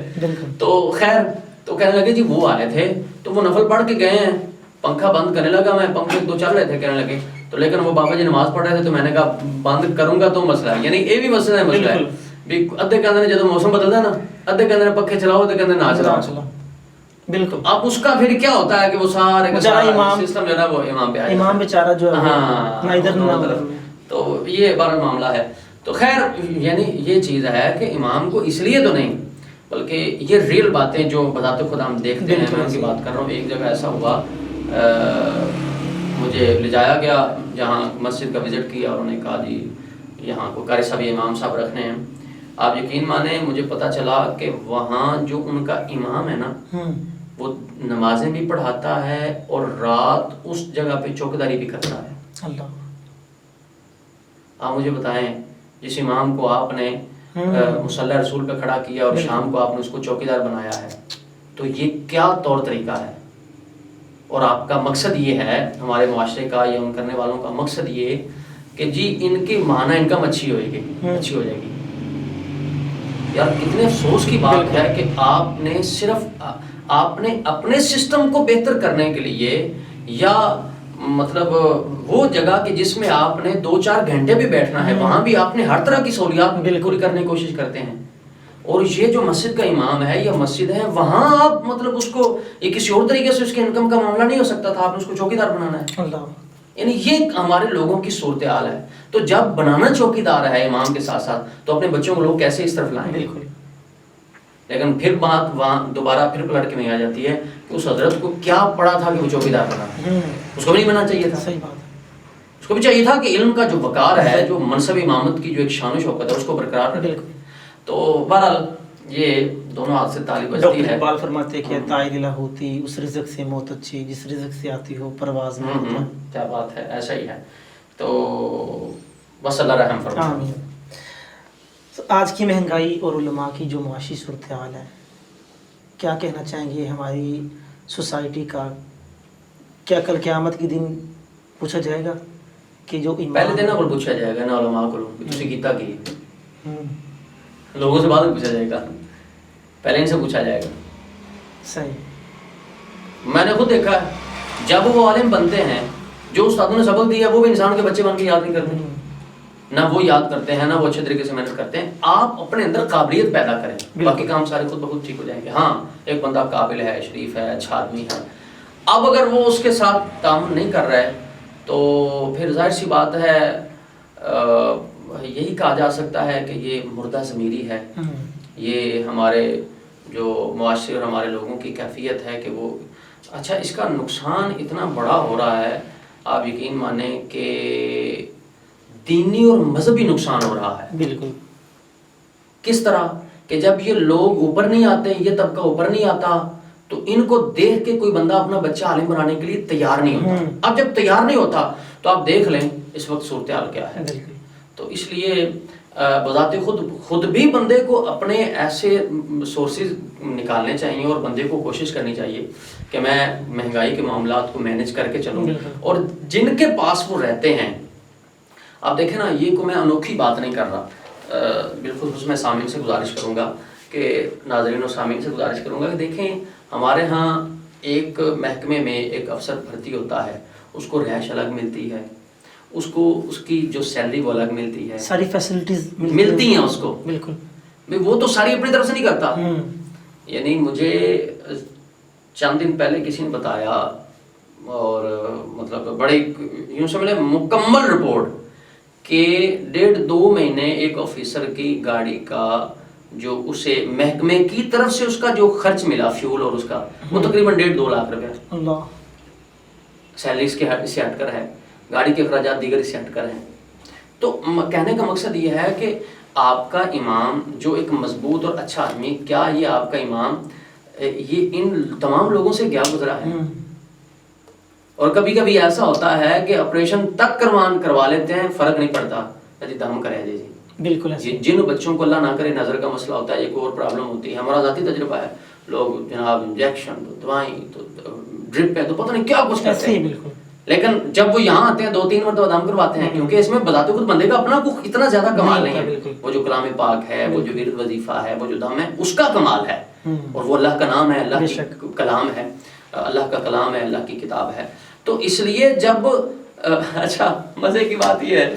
تو خیر, تو کہنے لگے جی وہ آئے تھے تو وہ نفل پڑھ کے گئے ہیں, پنکھا بند کرنے لگا میں, پنکھے 2 چل رہے تھے کہنے لگے, تو لیکن وہ بابا جی نماز پڑھ رہے تھے تو میں نے کہا بند کروں گا تو مسئلہ ہے. یعنی یہ بھی مسئلہ ہے بھی ادھے کہندے نے جب موسم بدلتا ہے نا, ادھے کہندے نے پنکھے چلاؤ, ادھے کہندے نہ چلاؤ. بالکل, اب اس کا پھر کیا ہوتا ہے کہ وہ سارے کا سارا سسٹم جو ہے نا وہ امام پہ آ جاتا ہے, امام بیچارہ جو ہے نہ ادھر نہ ادھر. تو یہ بڑا معاملہ ہے. تو خیر یعنی یہ چیز ہے کہ امام کو اس لیے تو نہیں, بلکہ یہ ریل باتیں جو بذات خود ہم دیکھتے ہیں, میں ان کی بات کر رہا ہوں. ایک جگہ ایسا ہوا, مجھے لے جایا گیا جہاں مسجد کا وزٹ کیا, اور انہوں نے کہا جی یہاں کو قاری صاحب امام صاحب رکھنے ہیں. آپ یقین مانیں مجھے پتا چلا کہ وہاں جو ان کا امام ہے نا وہ نمازیں بھی پڑھاتا ہے اور رات اس جگہ پہ چوکیداری بھی کرتا ہے. اللہ, آپ مجھے بتائیں جس امام کو آپ نے مصلی رسول پہ کھڑا کیا اور شام کو آپ نے اس کو چوکیدار بنایا ہے, تو یہ کیا طور طریقہ ہے. اور آپ کا مقصد یہ ہے, ہمارے معاشرے کا یا ان کرنے والوں کا مقصد یہ کہ جی ان کی معنی انکم اچھی ہو جائے گی. یار کتنے افسوس کی بات ہے کہ آپ نے صرف آپ نے اپنے سسٹم کو بہتر کرنے کے لیے, یا مطلب وہ جگہ کہ جس میں آپ نے 2-4 گھنٹے بھی بیٹھنا ہے, وہاں بھی آپ نے ہر طرح کی سہولیات پوری کرنے کی کوشش کرتے ہیں. اور یہ جو مسجد کا امام ہے یا مسجد ہے, وہاں آپ مطلب اس کو یہ کسی اور طریقے سے اس کے انکم کا معاملہ نہیں ہو سکتا تھا, آپ نے اس کو چوکیدار بنانا ہے. یعنی یہ ہمارے لوگوں کی صورتحال ہے. تو جب بنانا چوکیدار ہے امام کے ساتھ ساتھ, تو اپنے بچوں کو لوگ کیسے اس طرف لائیں. بالکل, لیکن پھر بات وہاں دوبارہ پھر پلٹ کے میں آ جاتی ہے کہ اس حضرت کو کیا پڑا تھا کہ وہ چوکیدار بنا, اس کو بھی نہیں بننا چاہیے تھا. صحیح بات ہے, اس کو بھی چاہیے تھا کہ علم کا جو وقار ہے, جو منصب امامت کی جو ایک شان و شوکت ہے, اس کو برقرار رکھے. تو بہرحال یہ دونوں ہاتھ سے تالی بجتی ہے. ڈاکٹر اقبال فرماتے کہ تائر الہ ہوتی اس رزق سے موت اچھی, جس رزق سے آتی ہو پرواز میں ہوتا. کیا بات ہے, ایسا ہی ہے. تو بس اللہ رحم فرمائے. آمین. آج کی مہنگائی اور علماء کی جو معاشی صورتحال ہے, کیا کہنا چاہیں گے ہماری سوسائٹی کا؟ کیا کل قیامت کے دن پوچھا جائے گا کہ جو پہلے دن نہ پوچھا جائے گا نا علماء کو تسی کیتا کی, لوگوں سے بعد میں پوچھا جائے گا، پہلے ان سے پوچھا جائے گا. صحیح. میں نے خود دیکھا ہے جب وہ عالم بنتے ہیں جو استادوں نے سبق دیا وہ بھی انسان کے بچے بن کے یاد نہیں کرتے، نہ وہ یاد کرتے ہیں، نہ وہ اچھے طریقے سے محنت کرتے ہیں. آپ اپنے اندر قابلیت پیدا کریں، باقی کام سارے خود بخود ٹھیک ہو جائیں گے. ہاں ایک بندہ قابل ہے، شریف ہے، اچھا آدمی ہے، اب اگر وہ اس کے ساتھ تعاون نہیں کر رہا ہے تو پھر ظاہر سی بات ہے یہی کہا جا سکتا ہے کہ یہ مردہ ضمیری ہے. یہ ہمارے جو معاشرے اور ہمارے لوگوں کی کیفیت ہے کہ وہ اچھا اس کا نقصان اتنا بڑا ہو رہا ہے، آپ یقین مانیں کہ دینی اور مذہبی نقصان ہو رہا ہے. بالکل. کس طرح کہ جب یہ لوگ اوپر نہیں آتے، یہ طبقہ اوپر نہیں آتا تو ان کو دیکھ کے کوئی بندہ اپنا بچہ عالم بنانے کے لیے تیار نہیں ہوتا. اب جب تیار نہیں ہوتا تو آپ دیکھ لیں اس وقت صورتحال کیا ہے. تو اس لیے بذات خود بھی بندے کو اپنے ایسے سورسز نکالنے چاہیے اور بندے کو کوشش کرنی چاہیے کہ میں مہنگائی کے معاملات کو مینیج کر کے چلوں. اور جن کے پاس وہ رہتے ہیں، آپ دیکھیں نا، یہ کو میں انوکھی بات نہیں کر رہا، بالخصوص میں سامعین سے گزارش کروں گا کہ ناظرین و سامعین سے گزارش کروں گا کہ دیکھیں ہمارے ہاں ایک محکمے میں ایک افسر بھرتی ہوتا ہے، اس کو رہائش الگ ملتی ہے، اس کو اس کی جو سیلری وہ الگ ملتی ہے، ساری فیسلٹیز ملتی ہیں اس کو. بالکل. وہ تو ساری اپنی طرف سے نہیں کرتا. یعنی مجھے چند دن پہلے کسی نے بتایا اور مطلب بڑے یوں سمجھ لیں مکمل رپورٹ کہ 1.5-2 مہینے ایک آفیسر کی گاڑی کا جو اسے محکمے کی طرف سے اس کا جو خرچ ملا فیول اور اس کا وہ تقریباً 1.5-2 لاکھ روپے. اللہ. سیلری اس سے ہٹ کر ہے، گاڑی کے اخراجات دیگر اس سے ہٹ کر ہیں. تو کہنے کا مقصد یہ ہے کہ آپ کا امام جو ایک مضبوط اور اچھا آدمی، کیا یہ آپ کا امام یہ ان تمام لوگوں سے کیا گزرا ہے؟ اور کبھی کبھی ایسا ہوتا ہے کہ آپریشن تک کروا لیتے ہیں، فرق نہیں پڑتا، جی دم کرے جی. بالکل. جن بچوں کو اللہ نہ کرے نظر کا مسئلہ ہوتا ہے، ایک اور پرابلم ہوتی ہے، ہمارا ذاتی تجربہ ہے، لوگ جناب انجیکشن تو دوائیں تو ڈرپ ہے تو پتہ نہیں کیا کچھ کرتے ہیں. بالکل. لیکن جب وہ یہاں آتے ہیں 2-3 مرتبہ دم کرواتے ہیں، کیونکہ اس میں بذات خود بندے کا اپنا کوئی اتنا زیادہ کمال نہیں ہے. وہ جو کلام پاک ہے، وہ جو ورد وظیفہ ہے، وہ جو دم ہے، اس کا کمال ہے. اور وہ اللہ کا نام ہے، اللہ کی کلام ہے، اللہ کا کلام ہے، اللہ کی کتاب ہے. تو اس لیے جب اچھا مزے کی بات یہ ہے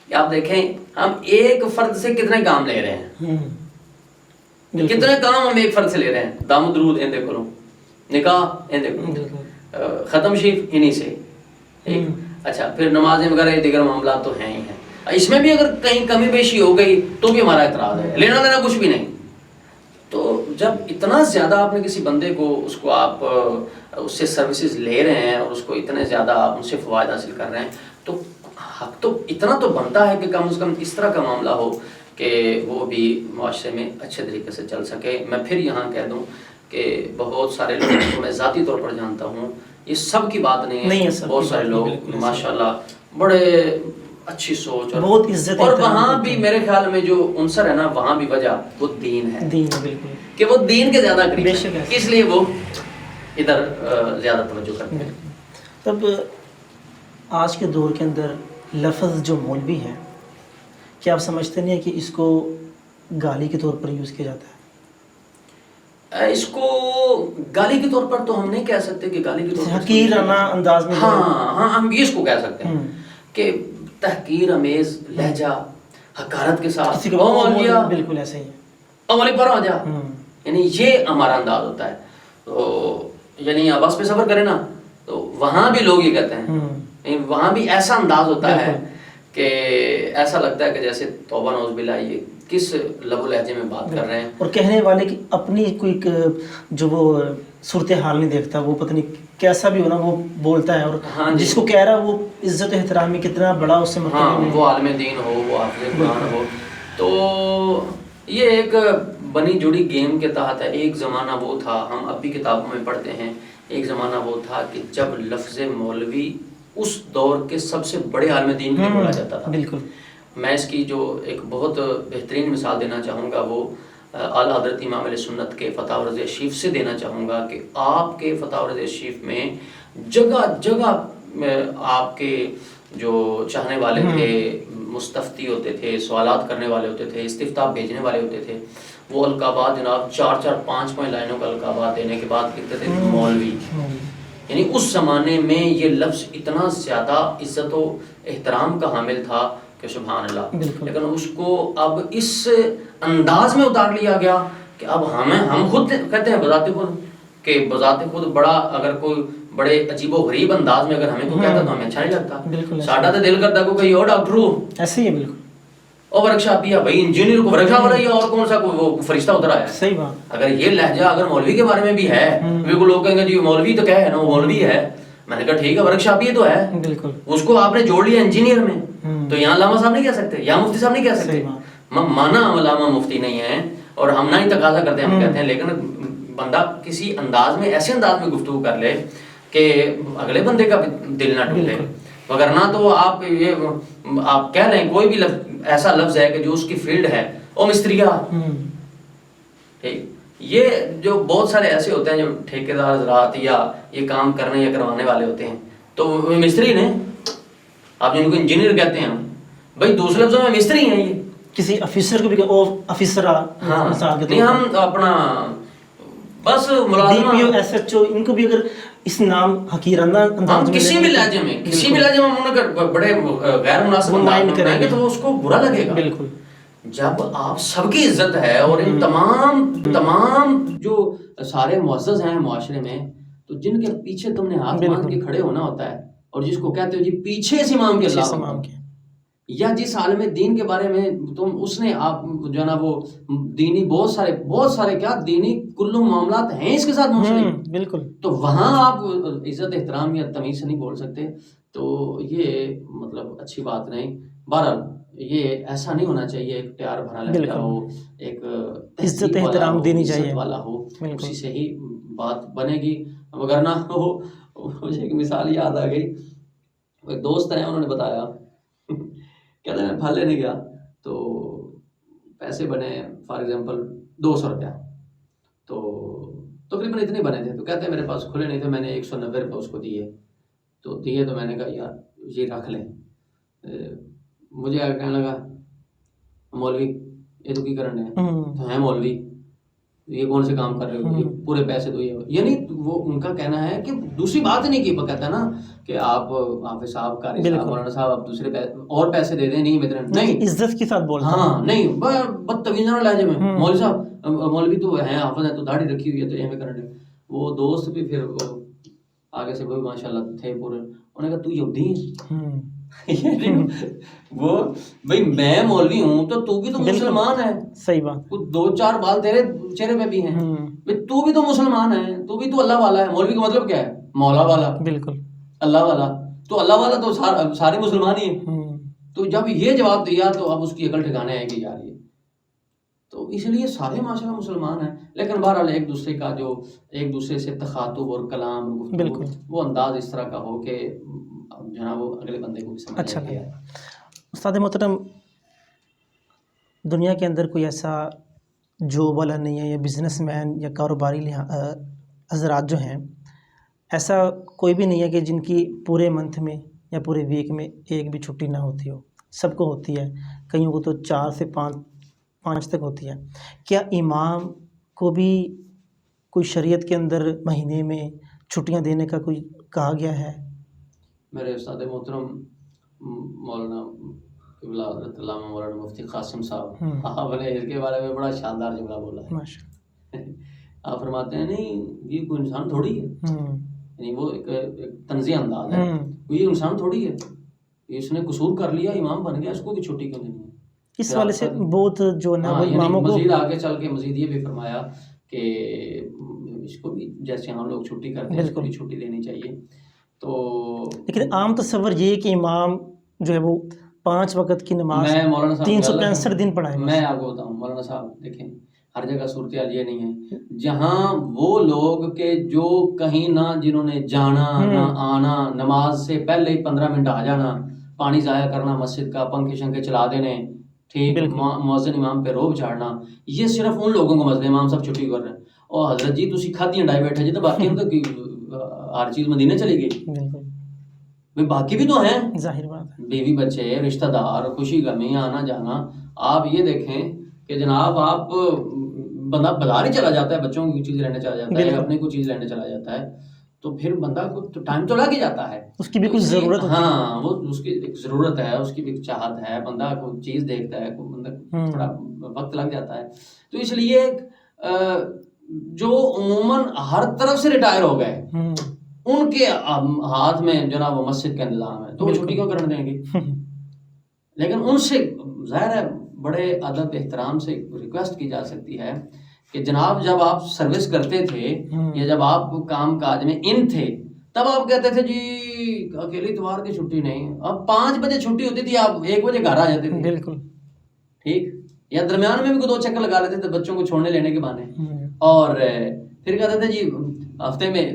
کہ آپ دیکھیں ہم ایک فرد سے کتنے کام لے رہے ہیں، کتنے کام ہم ایک فرد سے لے رہے ہیں. دم درود اندے کرو، نکاح اندے کرو، ختم شریف انہی سے. اچھا پھر نمازیں وغیرہ دیگر معاملات تو ہیں ہی ہیں. اس میں بھی اگر کہیں کمی بیشی ہو گئی تو بھی ہمارا اعتراض ہے، لینا دینا کچھ بھی نہیں. تو جب اتنا زیادہ آپ نے کسی بندے کو اس کو آپ اس سے سروسز لے رہے ہیں اور اس کو اتنے زیادہ آپ ان سے فوائد حاصل کر رہے ہیں تو حق تو اتنا تو بنتا ہے کہ کم از کم اس طرح کا معاملہ ہو کہ وہ بھی معاشرے میں اچھے طریقے سے چل سکے. میں پھر یہاں کہہ دوں کہ بہت سارے لوگوں کو میں ذاتی طور پر جانتا ہوں، یہ سب کی بات نہیں ہے، بہت سارے لوگ ماشاءاللہ بڑے اچھی سوچ اور بہت عزت، اور وہاں بھی میرے خیال میں جو عنصر ہے نا، وہاں بھی وجہ وہ دین ہے، بالکل کہ وہ دین کے زیادہ قریب ہے، اس لیے وہ ادھر زیادہ توجہ کرتے ہیں. تب آج کے دور کے اندر لفظ جو مولوی ہے، کیا آپ سمجھتے نہیں ہیں کہ اس کو گالی کے طور پر یوز کیا جاتا ہے؟ اس کو گالی کے طور پر تو ہم نہیں کہہ سکتے کہ گالی کے طور پر، حقیرانہ انداز میں. ہاں ہم اس کو کہہ سکتے ہیں کہ تحقیر امیز لہجہ، حقارت کے ساتھ بالکل ایسے ہی اولی پر آ جا، یعنی یہ ہمارا انداز ہوتا ہے. تو یعنی بس پہ سفر کرے نا تو وہاں بھی لوگ یہ کہتے ہیں، وہاں بھی ایسا انداز ہوتا ہے کہ ایسا لگتا ہے کہ جیسے توبہ نعوذ باللہ یہ کس لب و لہجے میں بات کر رہے ہیں. اور کہنے والے کی اپنی کوئی جو وہ صورتحال نہیں دیکھتا، وہ پتہ نہیں کیسا بھی ہونا وہ بولتا ہے، اور جس کو کہہ رہا ہے وہ عزت و احترام میں کتنا بڑا اس سے مرتبہ، وہ عالم دین ہو، وہ حافظ قرآن ہو. تو یہ ایک بنی جڑی گیم کے تحت ہے. ایک زمانہ وہ تھا، ہم اب بھی کتابوں میں پڑھتے ہیں، ایک زمانہ وہ تھا کہ جب لفظ مولوی اس دور کے سب سے بڑے عالم دین کے بولا جاتا تھا. بالکل. میں اس کی جو ایک بہت بہترین مثال دینا چاہوں گا وہ اعلیٰ حضرت امام علیہ سنت کے فتاوی رضیہ شریف سے دینا چاہوں گا کہ آپ کے فتاوی رضیہ شریف میں جگہ جگہ آپ کے جو چاہنے والے تھے مستفتی ہوتے تھے، سوالات کرنے والے ہوتے تھے، استفتاء بھیجنے والے ہوتے تھے، وہ القابات جناب 4-4 5-5 لائنوں کا القابات دینے کے بعد لکھتے تھے مولوی. یعنی اس زمانے میں یہ لفظ اتنا زیادہ عزت و احترام کا حامل تھا کہ سبحان اللہ. لیکن اس کو اب اس انداز میں اتار لیا گیا کہ اب ہم خود کہتے ہیں بذات خود بڑا، اگر کوئی بڑے عجیب و غریب انداز میں اگر ہمیں کوئی کہتا تو ہمیں اچھا نہیں لگتا. ساڈا تو دل کرتا کوئی اور ڈاکٹر ہو ایسے ہی ہے بالکل، اور ورک شاپ یا بھائی انجینئر کو ورک شاپ ہو رہی ہے اور کون سا وہ فرشتہ اتر آیا ہے. صحیح بات. اگر یہ لہجہ اگر مولوی کے بارے میں بھی ہے، بالکل لوگ کہیں گے جی مولوی تو کیا ہے نا، وہ مولوی ہے. میں نے کہا ٹھیک ہے ورک شاپ یہ تو ہے بالکل، اس کو آپ نے جوڑ لیا انجینئر میں، تو یہاں علامہ صاحب نہیں کہہ سکتے، یہاں مفتی صاحب نہیں کہہ سکتے. مانا ہم علامہ مفتی نہیں ہیں اور ہم نہ ہی تقاضا کرتے ہیں، ہم کہتے ہیں. لیکن بندہ کسی انداز میں ایسے انداز میں گفتگو کر لے کہ اگلے بندے کا دل نہ ٹوٹے. وگرنہ تو آپ کہہ لیں کوئی بھی ایسا لفظ ہے کہ جو اس کی فیلڈ ہے، او مستریا. ٹھیک، یہ جو بہت سارے ایسے ہوتے ہیں جو ٹھیکیدار زراعت یا یہ کام کرنے یا کروانے والے ہوتے ہیں، تو وہ مستری نے، آپ جن کو انجینئر کہتے ہیں بھائی دوسرے لفظوں میں مستری ہیں. یہ کسی افیسر کو بھی افیسر، نہیں ہم اپنا بس ملازم ایس ایچ او ان کو بھی اگر اس نام حقیرانہ انداز میں کسی بھی لہجے میں ہم بڑے غیر مناسب انداز میں کریں گے تو وہ اس کو برا لگے گا. بالکل. جب آپ سب کی عزت ہے اور ان تمام جو سارے معزز ہیں معاشرے میں، تو جن کے پیچھے تم نے ہاتھ باندھ کے کھڑے ہونا ہوتا ہے، اور جس کو کہتے ہو جی پیچھے اس امام کے اللہ، یا جس عالم دین کے بارے میں تم اس نے آپ جو ہے نا وہ دینی بہت سارے کیا دینی کلو معاملات ہیں اس کے ساتھ منسلک، بالکل، تو وہاں آپ عزت احترام یا تمیز سے نہیں بول سکتے. تو یہ مطلب اچھی بات نہیں. بہرحال یہ ایسا نہیں ہونا چاہیے، ایک پیار بھرا لہجہ ہو، ایک عزت احترام دینی چاہیے، عزت والا ہو، اسی سے ہی بات بنے گی. وگرنہ مجھے ایک مثال یاد آ گئی. ایک دوست ہیں، انہوں نے بتایا، کہتے ہیں پھل لینے گیا تو پیسے بنے فار ایگزامپل 200 روپیہ، تو تقریباً اتنے بنے تھے. تو کہتے ہیں میرے پاس کھلے نہیں تھے، میں نے 190 روپے اس کو دیے. تو میں نے کہا یار یہ رکھ لیں. مجھے کہنے لگا مولوی یہ تو کی کرنے ہیں، تو ہیں مولوی یہ کون سے کام کر رہے ہو، یہ پورے پیسے دو. یعنی وہ ان کا کہنا ہے کہ دوسری بات نہیں کی، وہ کہتا ہے نا کہ آپ حافظ صاحب قاری صاحب مولانا صاحب آپ دوسرے اور پیسے دے دیں. نہیں عزت کے ساتھ بولنا، ہاں نہیں بدتمیزانہ لہجے میں مولوی صاحب مولوی تو ہیں حافظ ہے تو داڑھی رکھی ہوئی ہے تو یہ کرنے. وہ دوست بھی پھر آگے سے وہ ماشاء اللہ تھے پورے، انہوں نے کہا تو یہودی ہے. وہ بھائی میں مولوی ہوں تو بھی تو مسلمان ہے. صحیح بات. 2-4 بال تیرے چہرے پہ بھی ہیں، تو بھی تو مسلمان ہے، تو بھی تو اللہ والا ہے. مولوی کا مطلب کیا ہے؟ مولا والا. بالکل، اللہ والا. تو اللہ والا تو سارے مسلمان ہی ہیں. تو جب یہ جواب دیا تو اب اس کی عقل ٹھکانے ہے کہ یار یہ تو اس لیے سارے ماشاء اللہ مسلمان ہیں. لیکن بہرحال ایک دوسرے کا جو ایک دوسرے سے تخاطب اور کلام گفتگو وہ انداز اس طرح کا ہو کہ جناب وہ اگلے بندے کو بھی سمجھ اچھا لگے. استاد محترم، دنیا کے اندر کوئی ایسا جاب والا نہیں ہے یا بزنس مین یا کاروباری حضرات جو ہیں، ایسا کوئی بھی نہیں ہے کہ جن کی پورے منتھ میں یا پورے ویک میں ایک بھی چھٹی نہ ہوتی ہو. سب کو ہوتی ہے، کئیوں کو تو 4 سے 5 تک ہوتی ہے. کیا امام کو بھی کوئی شریعت کے اندر مہینے میں چھٹیاں دینے کا کوئی کہا گیا ہے؟ میرے استاد محترم مولانا حضرت علامہ مولانا مفتی قاسم صاحب، آپ نے اس کے بارے میں بڑا شاندار جملہ بولا ہے. آپ فرماتے ہیں نہیں یہ کوئی انسان تھوڑی ہے، یعنی وہ ایک طنزیہ انداز ہے، یہ انسان تھوڑی ہے، اس نے قصور کر لیا امام بن گیا، اس کو بھی چھٹی کیوں دینی ہے؟ اس والے سے بہت جو نا اماموں کو مزید آگے چل کے مزید یہ بھی فرمایا کہ اس کو بھی جیسے ہم لوگ چھٹی کرتے ہیں اس کو بھی چھٹی دینی چاہیے. تو لیکن عام تصور یہ کہ امام جو ہے وہ 5 وقت کی نماز 365 دن پڑھائے. میں آپ کو بتاؤں مولانا صاحب دیکھیں ہر جگہ صورتحال یہ نہیں ہے. جہاں وہ لوگ کہ جو کہیں نہ جنہوں نے جانا نہ آنا، نماز سے پہلے ہی 15 منٹ آ جانا، پانی ضائع کرنا مسجد کا، پنکھے شنکھے چلا دینے، ٹھیک، مؤذن امام پہ روب جھاڑنا، یہ صرف ان لوگوں کو مسئلہ. امام صاحب چھٹی کر رہے ہیں اور حضرت جی تسی کھادی ہنڈائی بیٹھے جی تو باقی تو ہر چیز مدینے چلی گئی. بھائی باقی بھی تو ہیں، ظاہر بات ہے، بیوی بچے، رشتہ دار، خوشی غمی، آنا جانا. آپ یہ دیکھیں کہ جناب آپ بندہ بازار ہی چلا جاتا ہے، بچوں کی چیز لینے چلا جاتا ہے، بالکل، اپنے کو چیز لینے چلا جاتا ہے، تو پھر بندہ کو تو ٹائم تو لگ ہی جاتا ہے. اس کی بھی تو کچھ اس لیے ضرورت ہوتی ہے. ہاں وہ اس کی ایک ضرورت ہے، اس کی بھی ایک چاہت ہے، بندہ کو چیز دیکھتا ہے، بندہ تھوڑا وقت لگ جاتا ہے. تو اس لیے جو عموماً ہر طرف سے ریٹائر ہو گئے ان کے ہاتھ میں جو نا وہ مسجد کا انتظام ہے، تو وہ چھٹی کیوں کرنے دیں گے؟ لیکن ان سے ظاہر ہے بڑے ادب احترام سے ریکویسٹ کی جا سکتی ہے کہ جناب جب آپ سروس کرتے تھے یا جب آپ کام کاج میں ان تھے تب آپ کہتے تھے جی اکیلی اتوار کی چھٹی نہیں، اب 5 بجے چھٹی ہوتی تھی، آپ 1 بجے گھر آ جاتے تھے. بالکل ٹھیک، یا درمیان میں بھی کوئی 2 چکر لگا لیتے تھے بچوں کو چھوڑنے لینے کے بہانے، اور پھر کہتے تھے جی ہفتے میں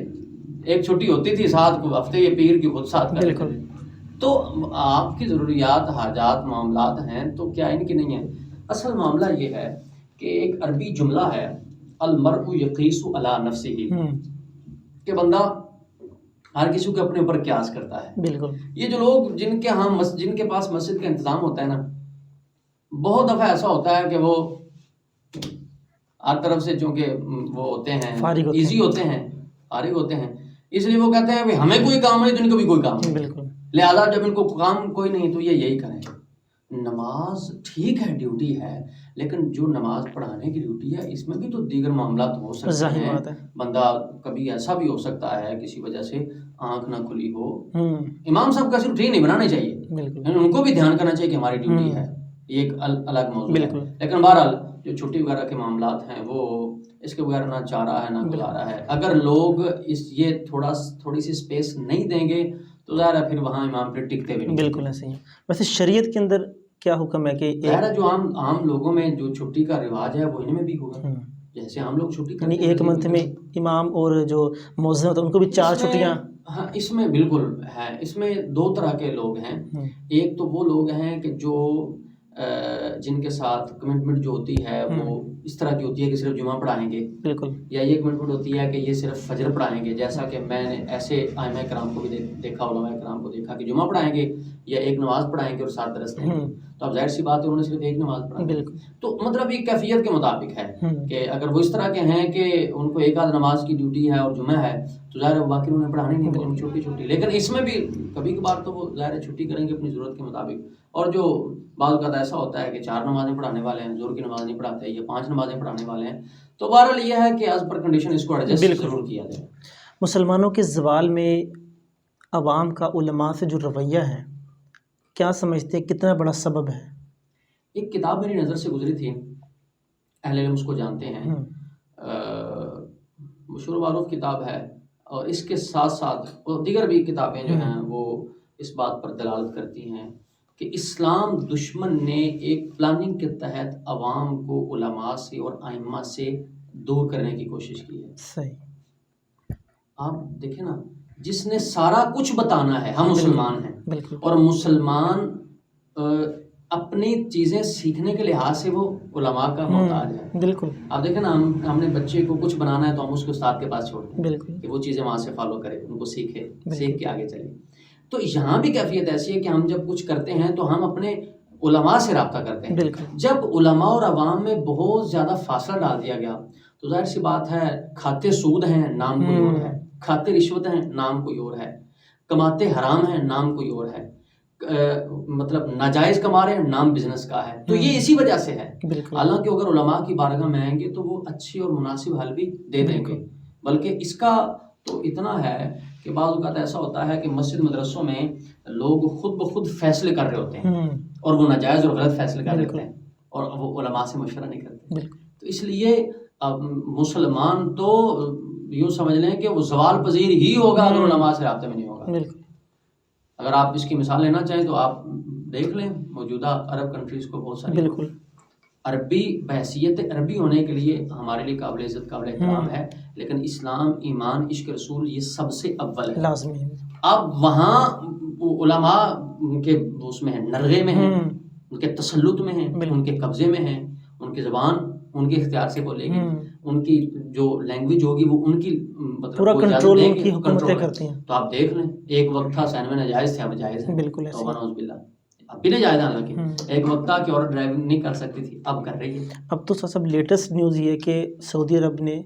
ایک چھٹی ہوتی تھی، ساتھ کو ہفتے یہ پیر کی خود ساتھ کر لیتے تھے. تو آپ کی ضروریات حاجات معاملات ہیں تو کیا ان کی نہیں ہیں؟ اصل معاملہ یہ ہے کہ ایک عربی جملہ ہے المرء یقیس علی نفسہ، کہ بندہ ہر کسی کے اپنے اوپر قیاس کرتا ہے. بالکل. یہ جو لوگ جن کے پاس مسجد کا انتظام ہوتا ہے نا، بہت دفعہ ایسا ہوتا ہے کہ وہ ہر طرف سے چونکہ وہ ہوتے ہیں ایزی ہوتے ہیں، فارغ ہوتے ہیں، اس لیے وہ کہتے ہیں کہ ہمیں کوئی کام نہیں تو ان کو بھی کوئی کام نہیں. بالکل. لہٰذا جب ان کو کام کوئی نہیں تو یہ یہی کریں. نماز ٹھیک ہے ڈیوٹی ہے، لیکن جو نماز پڑھانے کی ڈیوٹی ہے اس میں بھی تو دیگر معاملات ہو سکتے ہیں. بندہ کبھی ایسا بھی ہو سکتا ہے کسی وجہ سے آنکھ نہ کھلی ہو، امام صاحب کا صرف ٹرین نہیں بنانے چاہیے، ان کو بھی دھیان کرنا چاہیے کہ ہماری ڈیوٹی ہے، یہ ایک الگ موضوع ہے. لیکن بہرحال جو چھٹی وغیرہ کے معاملات ہیں وہ اس کے بغیر نہ چارہ ہے نہ گزارا ہے. اگر لوگ یہ تھوڑی سی اسپیس نہیں دیں گے تو ظاہر ہے پھر وہاں امام پھر ٹکتے بھی نہیں. بالکل ایسے ہی. ویسے شریعت کے اندر کیا حکم ہے کہ ظاہر ہے جو عام لوگوں میں جو چھٹی کا رواج ہے وہ ان میں بھی ہوگا، جیسے ہم لوگ چھٹی کرتے ہیں، یعنی ایک منتھ میں امام اور جو مؤذن ہوتا ہے ان کو بھی 4 چھٹیاں. ہاں اس میں بالکل ہے. اس میں 2 طرح کے لوگ ہیں. ایک تو وہ لوگ ہیں کہ جو جن کے ساتھ کمٹمنٹ جو ہوتی ہے وہ اس طرح کی ہوتی ہے کہ صرف جمعہ پڑھائیں گے، بالکل، یا یہ کمٹمنٹ ہوتی ہے کہ یہ صرف فجر پڑھائیں گے. جیسا کہ میں نے ایسے ائمہ کرام کو بھی دیکھا، علماء کرام کو دیکھا کہ جمعہ پڑھائیں گے یا ایک نماز پڑھائیں گے اور 7 درس دیں گے. تو اب ظاہر سی بات ہے انہوں نے صرف ایک نماز پڑھائی. تو مطلب یہ کیفیت کے مطابق ہے کہ اگر وہ اس طرح کے ہیں کہ ان کو ایک آدھ نماز کی ڈیوٹی ہے اور جمعہ ہے تو ظاہر ہے باقی انہوں نے پڑھانے نہیں، تو چھوٹی. لیکن اس میں بھی کبھی کبھار تو وہ ظاہر ہے چھٹی کریں گے اپنی ضرورت کے مطابق. اور جو بعض اوقات ایسا ہوتا ہے کہ 4 نمازیں پڑھانے والے ہیں، ظہر کی نماز نہیں پڑھاتے، یا 5 نمازیں پڑھانے والے ہیں، تو بہرحال یہ ہے کہ ایز پر کنڈیشن اس کو ایڈجسٹ ضرور کیا جائے. مسلمانوں کے زوال میں عوام کا علماء سے جو رویہ ہے کیا سمجھتے ہیں کتنا بڑا سبب ہے؟ ایک کتاب میری نظر سے گزری تھی، اہل علم اس کو جانتے ہیں، مشہور معروف کتاب ہے، اور اس کے ساتھ ساتھ اور دیگر بھی کتابیں جو ہیں وہ اس بات پر دلالت کرتی ہیں کہ اسلام دشمن نے ایک پلاننگ کے تحت عوام کو علماء سے اور ائمہ سے دور کرنے کی کوشش کی ہے. صحیح. آپ دیکھیں نا، جس نے سارا کچھ بتانا ہے، ہم مسلمان ہیں اور مسلمان اپنی چیزیں سیکھنے کے لحاظ سے وہ علماء کا محتاج ہے. بالکل. آپ دیکھیں نا، ہم نے بچے کو کچھ بنانا ہے تو ہم اس کے استاد کے پاس چھوڑتے ہیں کہ وہ چیزیں وہاں سے فالو کرے، ان کو سیکھے، سیکھ کے آگے چلے. تو یہاں بھی کیفیت ایسی ہے کہ ہم جب کچھ کرتے ہیں تو ہم اپنے علماء سے رابطہ کرتے ہیں. جب علماء اور عوام میں بہت زیادہ فاصلہ ڈال دیا گیا تو ظاہر سی بات ہے، کھاتے سود ہیں نام کوئی اور ہے، کھاتے رشوت ہیں نام کوئی اور ہے، کماتے حرام ہیں نام کوئی اور ہے، مطلب ناجائز کما رہے ہیں نام بزنس کا ہے. تو یہ اسی وجہ سے ہے. حالانکہ اگر علماء کی بارگاہ میں آئیں گے تو وہ اچھی اور مناسب حل بھی دے دیں گے. بلکہ اس کا تو اتنا ہے کہ بعض اوقات ایسا ہوتا ہے کہ مسجد مدرسوں میں لوگ خود بخود فیصلے کر رہے ہوتے ہیں اور وہ ناجائز اور غلط فیصلے کر رہے ہوتے ہیں اور وہ علماء سے مشورہ نہیں کرتے. تو اس لیے مسلمان تو یوں سمجھ لیں کہ وہ زوال پذیر ہی ہوگا اگر علماء سے رابطے میں نہیں ہوگا. اگر آپ اس کی مثال لینا چاہیں تو آپ دیکھ لیں موجودہ عرب کنٹریز کو، بہت ساری عربی بحیثیت عربی ہونے کے لیے ہمارے لیے قابل عزت قابل احترام ہے، لیکن اسلام ایمان عشق رسول یہ سب سے اول ہے، لازمی ہے. اب وہاں علماء ان کے اس میں ہیں، نرغے میں ہیں، ان کے تسلط میں ہیں، ان کے قبضے میں ہیں، ان کی زبان ان کے اختیار سے بولے گی، ان کی جو لینگویج ہوگی وہ ان کی مطلب پورا وہ کنٹرول اجازت ان کی حکومتیں کرتی ہیں. تو آپ دیکھ لیں ایک وقت تھا سینمے ناجائز تھے، اب جائز ہے. بالکل ایسے توبہ نعوذ باللہ. اب بھی نہیں جائز، حالانکہ ایک وقت تھا کہ عورت ڈرائیونگ نہیں کر سکتی تھی، اب کر رہی ہے. اب تو سب لیٹسٹ نیوز یہ ہے کہ سعودی عرب نے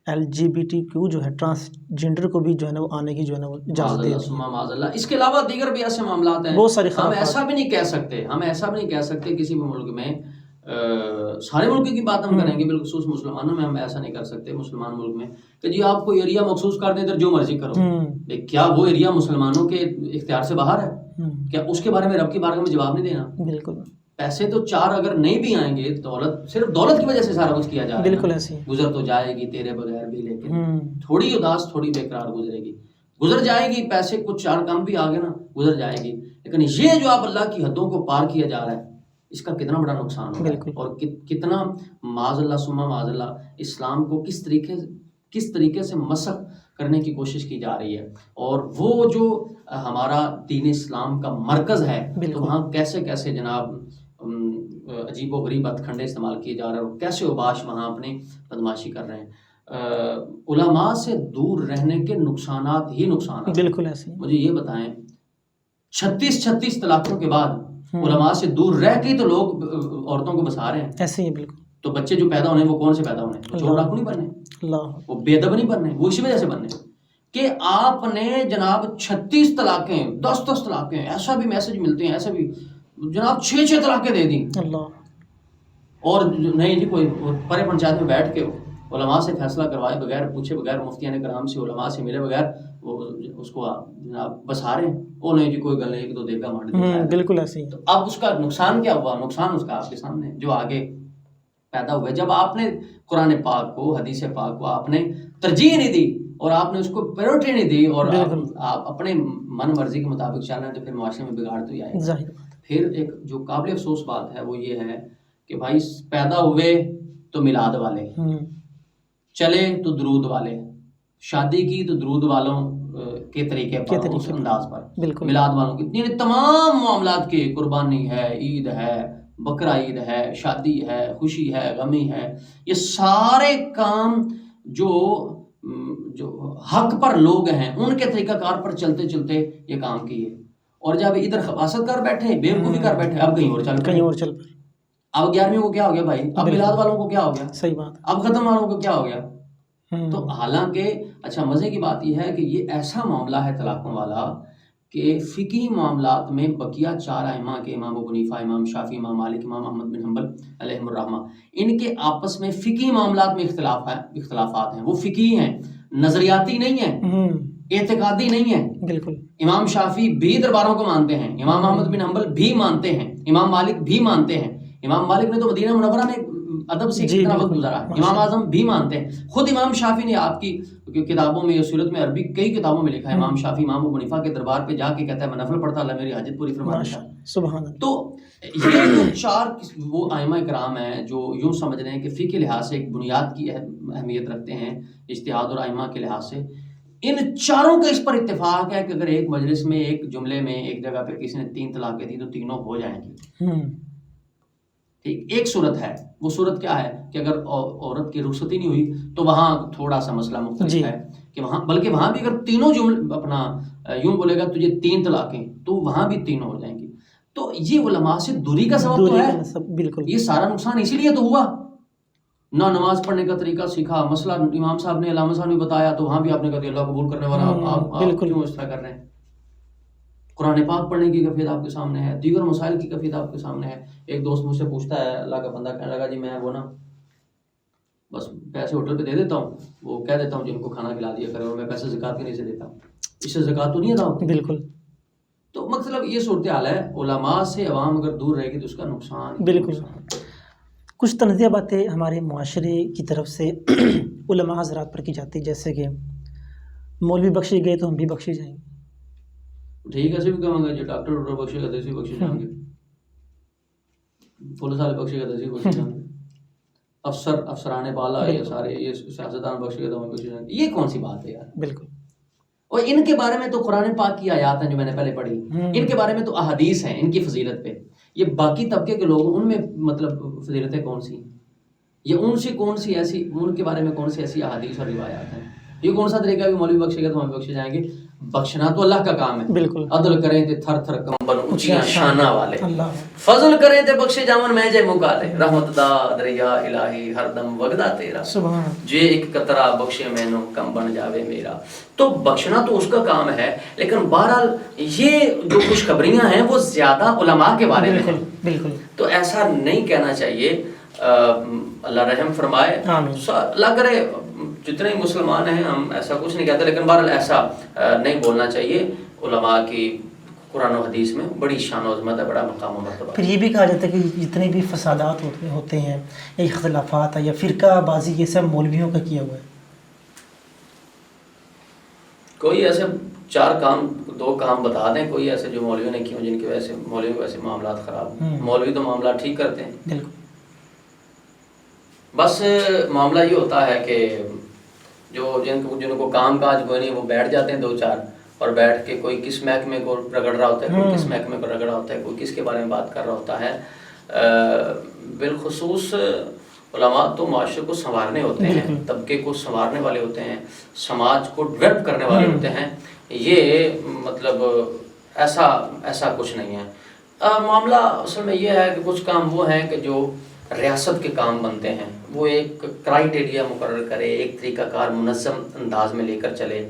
LGBTQ جو ہے ٹرانسجینڈر کو بھی جو ہے نا وہ آنے کی جو ہے نا وہ اجازت دے دی. معاذ اللہ. اس کے علاوہ دیگر بھی ایسے معاملات ہیں. بہت ساری ہم ایسا بھی نہیں کہہ سکتے کسی بھی ملک میں، سارے ملک کی بات ہم کریں گے بالخصوص مسلمانوں میں، ہم ایسا نہیں کر سکتے مسلمان ملک میں کہ جی آپ کو ایریا مخصوص کر دیں ادھر جو مرضی کرو. کیا وہ ایریا مسلمانوں کے اختیار سے باہر ہے؟ کیا اس کے بارے میں رب کی بارگاہ میں جواب نہیں دینا؟ بالکل. پیسے تو چار اگر نہیں بھی آئیں گے، دولت صرف دولت کی وجہ سے سارا کچھ کیا جا رہا ہے. بالکل ایسے گزر تو جائے گی تیرے بغیر بھی، لیکن تھوڑی اداس تھوڑی بے قرار گزرے گی، گزر جائے گی. پیسے کچھ چار کم بھی آگے نا گزر جائے گی، لیکن یہ جو اب اللہ کی حدوں کو پار کیا جا رہا ہے اس کا کتنا بڑا نقصان ہو رہا ہے، اور کتنا معاذ اللہ ثم معاذ اللہ اسلام کو کس طریقے سے مسخ کرنے کی کوشش کی جا رہی ہے. اور وہ جو ہمارا دین اسلام کا مرکز ہے تو وہاں کیسے کیسے جناب عجیب و غریب ہتھ کنڈے استعمال کیے جا رہے ہیں، اور کیسے اوباش وہاں اپنی بدماشی کر رہے ہیں. علماء سے دور رہنے کے نقصانات ہی نقصانات. بالکل ایسے. مجھے یہ بتائیں 36 طلاقوں کے بعد علماء سے دور رہ کے تو لوگ عورتوں کو بسا رہے ہیں. ایسے ہی بالکل. تو بچے جو پیدا ہونے وہ کون سے پیدا ہونے؟ چور ڈاکو نہیں بننے، وہ بے ادب نہیں بننے، وہ اسی وجہ سے بننے کہ آپ نے جناب 36 طلاقیں 10 طلاقیں، ایسا بھی میسج ملتے ہیں، ایسا بھی جناب 6 طلاقیں دے دیں. اور نہیں جی کوئی پرے پنچایت میں بیٹھ کے علماء سے فیصلہ کروائے بغیر، پوچھے بغیر، مفتیان کرام سے علماء سے ملے بغیر وہ اس کو جناب بسا رہے ہیں. وہ نہیں جی کوئی گل نہیں، ایک دو دیکھا مانڈ. بالکل ایسے ہی. تو اب اس کا نقصان کیا ہوا؟ نقصان اس کا آپ کے سامنے جو آگے پیدا ہوئے. جب آپ نے قرآن پاک کو، حدیث پاک کو آپ نے ترجیح نہیں دی اور آپ نے اس کو پریورٹی نہیں دی، اور آپ اپنے من مرضی کے مطابق چل رہے ہیں، تو پھر معاشرے میں بگاڑ تو ہی آئے گا. پھر ایک جو قابل افسوس بات ہے وہ یہ ہے کہ بھائی پیدا ہوئے تو میلاد والے، چلے تو درود والے، شادی کی تو درود والوں کے طریقے پر، اس انداز پر، میلاد والوں کی تمام معاملات کے، قربانی ہے، عید ہے، بقرہ عید ہے، شادی ہے، خوشی ہے، غمی ہے، یہ سارے کام جو حق پر لوگ ہیں ان کے طریقہ کار پر چلتے چلتے یہ کام کیے. اور جب ادھر خباثت کر بیٹھے، بیوقوفی کر بیٹھے، اب کہیں اور چل پڑے. اب 11ویں کو کیا ہو گیا بھائی؟ اب میلاد والوں کو کیا ہو گیا؟ صحیح بات. اب ختم والوں کو کیا ہو گیا؟ تو حالانکہ اچھا مزے کی بات یہ ہے کہ یہ ایسا معاملہ ہے طلاقوں والا کہ فقہی معاملات میں بقیہ 4 ائمہ کے، امام ابو حنیفہ، امام شافعی، امام مالک، امام احمد بن حنبل علیہم الرحمہ، ان کے آپس میں فقہی معاملات میں اختلافات ہیں. وہ فقہی ہیں، نظریاتی نہیں ہیں، اعتقادی نہیں ہیں. بالکل. امام شافعی بھی درباروں کو مانتے ہیں، امام احمد بن حنبل بھی مانتے ہیں، امام مالک بھی مانتے ہیں. امام مالک نے تو مدینہ منورہ میں ادب سے کتنا وقت گزارا. امام اعظم بھی مانتے ہیں. خود امام شافعی نے آپ کی کتابوں میں، سیرت میں، عربی کئی کتابوں میں لکھا ہے، امام شافعی امام ابو حنیفہ کے دربار پہ جا کے کہتا ہے میں نفل پڑھتا، اللہ میری حاجت پوری فرما دیتا. سبحان اللہ. تو یہ جو 4 وہ ائمہ کرام ہیں جو یوں سمجھ رہے ہیں کہ فقہ کے لحاظ سے ایک بنیاد کی اہمیت رکھتے ہیں اجتہاد اور ائمہ کے لحاظ سے، ان چاروں کا اس پر اتفاق ہے کہ اگر ایک مجلس میں، ایک جملے میں، ایک جگہ پہ کسی نے 3 طلاقیں دی تو تینوں ہو جائیں گی. ایک صورت ہے، وہ صورت کیا ہے کہ اگر عورت کی رخصتی نہیں ہوئی تو وہاں تھوڑا سا مسئلہ مختلف ہے کہ وہاں، بلکہ وہاں بھی اگر تینوں جملے اپنا یوں بولے گا تجھے 3 طلاقیں تو وہاں بھی تینوں ہو جائیں گی. تو یہ علماء سے دوری کا سبب تو ہے. بالکل. یہ سارا نقصان اسی لیے تو ہوا. نہ نماز پڑھنے کا طریقہ سیکھا، مسئلہ امام صاحب نے، علامہ صاحب نے بتایا تو وہاں بھی آپ نے کہا اللہ قبول کرنے والا، آپ کیوں اس طرح کر رہے ہیں. قرآن پاک پڑھنے کی کیفیت آپ کے سامنے ہے، دیگر مسائل کی کیفیت آپ کے سامنے ہے. ایک دوست مجھ سے پوچھتا ہے، اللہ کا بندہ، کہنے لگا جی میں وہ نا بس پیسے ہوٹل پہ دے دیتا ہوں، وہ کہہ دیتا ہوں جن کو کھانا کھلا دیا کرے، اور میں پیسے زکوٰۃ کے نہیں سے دیتا ہوں، اس سے زکوٰۃ تو نہیں ادا ہوتی. بالکل. تو مطلب یہ صورتحال ہے. علماء سے عوام اگر دور رہے گی تو اس کا نقصان. بالکل. کچھ تنزیہ باتیں ہمارے معاشرے کی طرف سے علماء حضرات پر کی جاتی، جیسے کہ مولوی بخشے گئے تو ہم بھی بخشے جائیں گے. ٹھیک ہے، ایسے بھی کہوں گا جو ڈاکٹر بخشے گا تو بخشے جائیں گے، پولیس والے بخشے گا تو بخشے جائیں گے، افسران بالا، یہ سارے یہ سیاستدان بخشے گا تو ہم بخشے جائیں گے. یہ کون سی بات ہے یار؟ بالکل. اور ان کے بارے میں تو قرآن پاک کی آیات ہیں جو میں نے پہلے پڑھی، ان کے بارے میں تو احادیث ہیں ان کی فضیلت پہ. یہ باقی طبقے کے لوگ، ان میں مطلب فضیلتیں کون سی ہیں؟ یہ ان کے بارے میں کون سی ایسی احادیث اور روایات ہیں؟ یہ کون سا طریقہ ہے کہ مولوی بخشے گا تو ہم بخشے جائیں گے؟ بخشنا تو اللہ کا کام ہے. بالکل. عدل کریں تے تھر تھر کمبن اونچیاں شانہ والے، اللہ فضل کریں تے بخشے جاون میں جے مکالے، رحمت دا دریا الہی ہر دم وگدا تیرا، سبحان جے ایک قطرہ بخشے مینوں کم بن جاوے میرا. تو بخشنا تو اس کا کام ہے، لیکن بہرحال یہ جو خوشخبریاں ہیں وہ زیادہ علماء کے بارے میں ہیں. بالکل. تو ایسا نہیں کہنا چاہیے. اللہ رحم فرمائے. اللہ کرے جتنے مسلمان ہیں ہم ایسا کچھ نہیں کہتے، لیکن بہرحال ایسا نہیں بولنا چاہیے. علماء کی قرآن و حدیث میں بڑی شان و عظمت ہے، بڑا مقام و مرتبہ. پھر یہ بھی کہا جاتا ہے کہ جتنے بھی فسادات ہوتے ہیں یا اختلافات ہے یا فرقہ بازی، یہ سب مولویوں کا کیا ہوا ہے. کوئی ایسے 2 کام بتا دیں کوئی ایسے جو مولویوں نے کیے جن کی وجہ سے مولویوں کی وجہ سے معاملات خراب ہیں. مولوی تو معاملات ٹھیک کرتے ہیں. بالکل. بس معاملہ یہ ہوتا ہے کہ جو جن کو کام کاج کوئی نہیں وہ بیٹھ جاتے ہیں 2-4 اور بیٹھ کے کوئی کس محکمے کو رگڑ رہا ہوتا ہے، کوئی کس محکمے کو رگڑ رہا ہوتا ہے، کوئی کس کے بارے میں بات کر رہا ہوتا ہے. بالخصوص علماء تو معاشرے کو سنوارنے ہوتے ہیں، طبقے کو سنوارنے والے ہوتے ہیں، سماج کو ڈیولپ کرنے والے ہوتے ہیں. یہ مطلب ایسا کچھ نہیں ہے. معاملہ اصل میں یہ ہے کہ کچھ کام وہ ہیں کہ جو ریاست کے کام بنتے ہیں، وہ ایک کرائیٹیریا مقرر کرے، ایک طریقہ کار منظم انداز میں لے کر چلے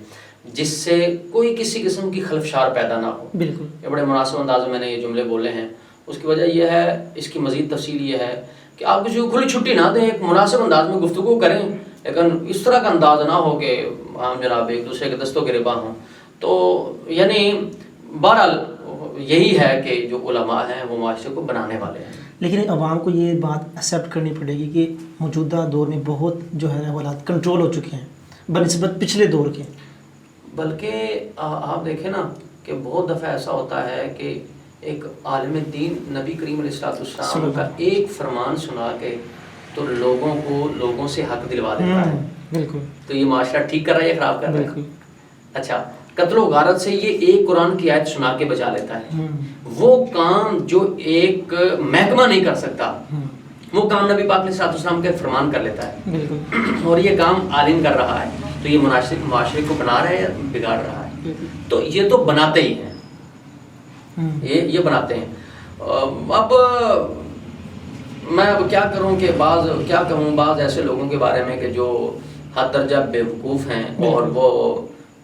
جس سے کوئی کسی قسم کی خلفشار پیدا نہ ہو. بالکل. یہ بڑے مناسب انداز میں میں نے یہ جملے بولے ہیں. اس کی وجہ یہ ہے، اس کی مزید تفصیل یہ ہے کہ آپ کسی کو کھلی چھٹی نہ دیں، ایک مناسب انداز میں گفتگو کریں، لیکن اس طرح کا انداز نہ ہو کہ ہم جناب ایک دوسرے کے دستوں گریباں ہوں. تو یعنی بہرحال یہی ہے کہ جو علماء ہیں وہ معاشرے کو بنانے والے ہیں. لیکن عوام کو یہ بات ایکسیپٹ کرنی پڑے گی کہ موجودہ دور میں بہت جو ہے حالات کنٹرول ہو چکے ہیں بنسبت پچھلے دور کے. بلکہ آپ دیکھیں نا کہ بہت دفعہ ایسا ہوتا ہے کہ ایک عالم دین نبی کریم علیہ السلام کا ایک فرمان سنا کے تو لوگوں سے حق دلوا دیتا ہے. بالکل. تو یہ معاشرہ ٹھیک کر رہا ہے یا خراب کر رہا ہے؟ بالکل. اچھا، قتل و غارت سے یہ ایک قرآن کی آیت سنا کے بچا لیتا ہے. وہ کام جو ایک محکمہ نہیں کر سکتا وہ کام نبی پاک علیہ السلام کے فرمان کر لیتا ہے. بالکل. اور یہ کام عالم کر رہا ہے، تو یہ معاشرے کو بنا رہا ہے یا بگاڑ رہا ہے؟ تو یہ تو بناتے ہی ہیں، یہ بناتے ہیں. اب میں کیا کروں کہ بعض ایسے لوگوں کے بارے میں کہ جو حد درجہ بیوقوف ہیں اور وہ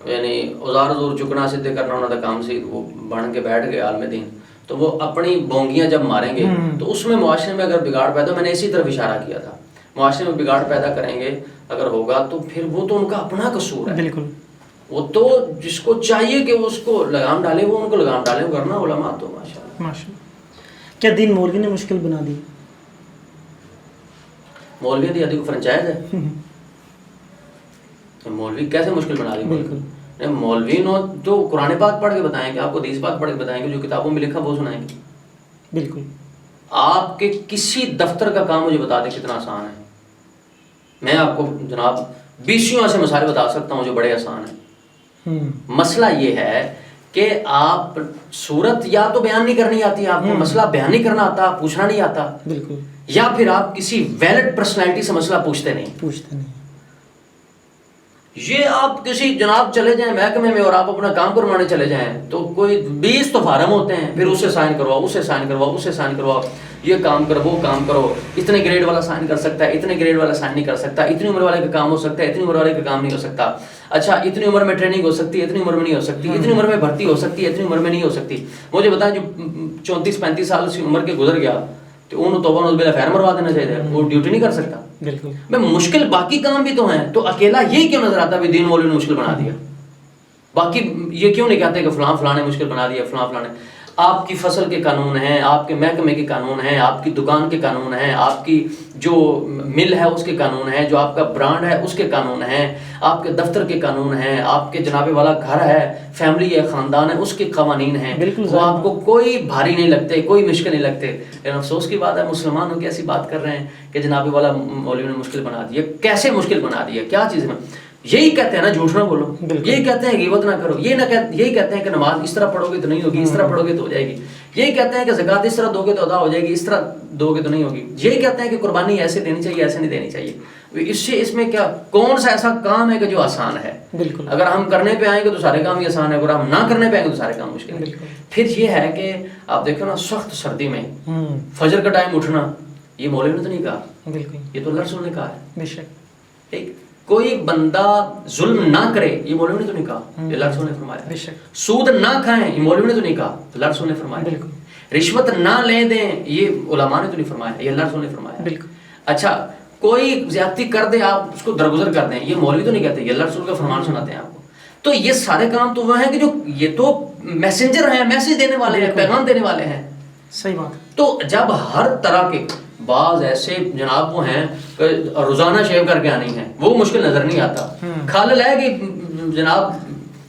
یعنی ازار زور چکنا سدھے کرنا انہوں نے کام سے وہ بن کے بیٹھ گئے عالم دین، تو وہ اپنی بونگیاں جب ماریں گے تو اس میں معاشرے میں اگر بگاڑ پیدا، میں نے اسی طرف اشارہ کیا تھا، معاشرے میں بگاڑ پیدا کریں گے اگر ہوگا تو پھر وہ تو ان کا اپنا قصور ہے. بالکل. وہ تو جس کو چاہیے کہ اس کو لگام ڈالے وہ ان کو لگام ڈالے، ورنہ علماء تو ماشاءاللہ. کیا دین مولوی نے مشکل بنا دی؟ مولوی دی ادھی کو فرنچائز ہے. مولوی کیسے مشکل بنا دی؟ بالکل. مولوی نو جو قرآن پاک پڑھ کے بتائیں گے، آپ کو حدیث پاک پڑھ کے بتائیں گے، جو کتابوں میں لکھا وہ سنائیں گے. بالکل. آپ کے کسی دفتر کا کام مجھے بتا دیں کتنا آسان ہے. میں آپ کو جناب 20 ایسے مسائل بتا سکتا ہوں جو بڑے آسان ہیں. مسئلہ یہ ہے کہ آپ صورت یا تو بیان نہیں کرنی آتی، آپ کو مسئلہ بیان نہیں کرنا آتا، پوچھنا نہیں آتا. بالکل. یا پھر آپ کسی ویلڈ پرسنالٹی سے مسئلہ پوچھتے نہیں. یہ آپ کسی جناب چلے جائیں محکمے میں اور آپ اپنا کام کروانے چلے جائیں تو کوئی 20 تو فارم ہوتے ہیں، پھر اسے سائن کرواؤ، اسے سائن کرواؤ، اسے سائن کرواؤ، یہ کام کرو وہ کام کرو، اتنے گریڈ والا سائن کر سکتا ہے، اتنے گریڈ والا سائن نہیں کر سکتا، اتنی عمر والے کا کام ہو سکتا ہے، اتنی عمر والے کا کام نہیں ہو سکتا. اچھا، اتنی عمر میں ٹریننگ ہو سکتی ہے، اتنی عمر میں نہیں ہو سکتی، اتنی عمر میں بھرتی ہو سکتی ہے، اتنی عمر میں نہیں ہو سکتی. مجھے بتائیں جو 34-35 سال کی عمر کے گزر گیا تو انہوں توبہ نوز بلا خیر مروا دینا چاہیے، وہ ڈیوٹی نہیں کر سکتا. بالکل. میں مشکل باقی کام بھی تو ہیں، تو اکیلا یہ کیوں نظر آتا ہے دین مولوی نے مشکل بنا دیا؟ باقی یہ کیوں نہیں کہتے کہ فلاں نے مشکل بنا دیا، فلاں نے. آپ کی فصل کے قانون ہیں، آپ کے محکمے کے قانون ہیں، آپ کی دکان کے قانون ہیں، آپ کی جو مل ہے اس کے قانون ہیں، جو آپ کا برانڈ ہے اس کے قانون ہیں، آپ کے دفتر کے قانون ہیں، آپ کے جناب والا گھر ہے، فیملی ہے، خاندان ہے، اس کے قوانین ہیں. وہ آپ کو کوئی بھاری نہیں لگتے، کوئی مشکل نہیں لگتے. لیکن افسوس کی بات ہے مسلمانوں کی ایسی بات کر رہے ہیں کہ جناب والا مولوی نے مشکل بنا دیا. کیسے مشکل بنا دیا؟ کیا چیز میں؟ یہی کہتے ہیں نا جھوٹ نہ بولو، یہی کہتے ہیں غیبت نہ کرو، یہی کہتے ہیں کہ نماز اس طرح پڑھو گے تو نہیں ہوگی، اس طرح پڑھو گے تو ہو جائے گی. یہی کہتے ہیں کہ زکوٰۃ اس طرح دو گے تو ادا ہو جائے گی، اس طرح دو گے تو نہیں ہوگی، یہی کہتے ہیں کہ قربانی ایسے دینی چاہیے، ایسے نہیں دینی چاہیے. اس میں کیا کون سا ایسا کام ہے کہ جو آسان ہے؟ بالکل. اگر ہم کرنے پہ آئیں گے تو سارے کام ہی آسان ہے، اگر ہم نہ کرنے پہ آئیں گے تو سارے کام مشکل ہیں. پھر یہ ہے کہ آپ دیکھو نا، سخت سردی میں فجر کا ٹائم اٹھنا، یہ مولوی نے تو نہیں کہا، بالکل یہ تو اللہ رسول نے کہا ہے. بے شک. ٹھیک، کوئی بندہ ظلم نہ کرے، یہ مولوی نے تو نہیں کہا، یہ اللہ رسول نے فرمایا. بے شک. سود نہ کھائیں، یہ مولوی نے تو نہیں کہا، اللہ رسول نے فرمایا. بالکل. رشوت نہ لے دیں، یہ علماء نے تو نہیں فرمایا، یہ اللہ رسول نے فرمایا. بالکل. اچھا، کوئی زیادتی کر دے، آپ اس کو درگزر کر دیں، یہ مولوی تو نہیں کہتے، یہ اللہ رسول کا فرمان سناتے ہیں آپ کو. تو یہ سارے کام تو وہ ہیں کہ جو یہ تو میسنجر ہیں، میسج دینے والے ہیں، پیغام دینے والے ہیں. صحیح بات. تو جب ہر طرح کے بعض ایسے جناب وہ ہیں کہ روزانہ شیو کر کے آنی ہے، وہ مشکل نظر نہیں آتا. کھال لے کہ جناب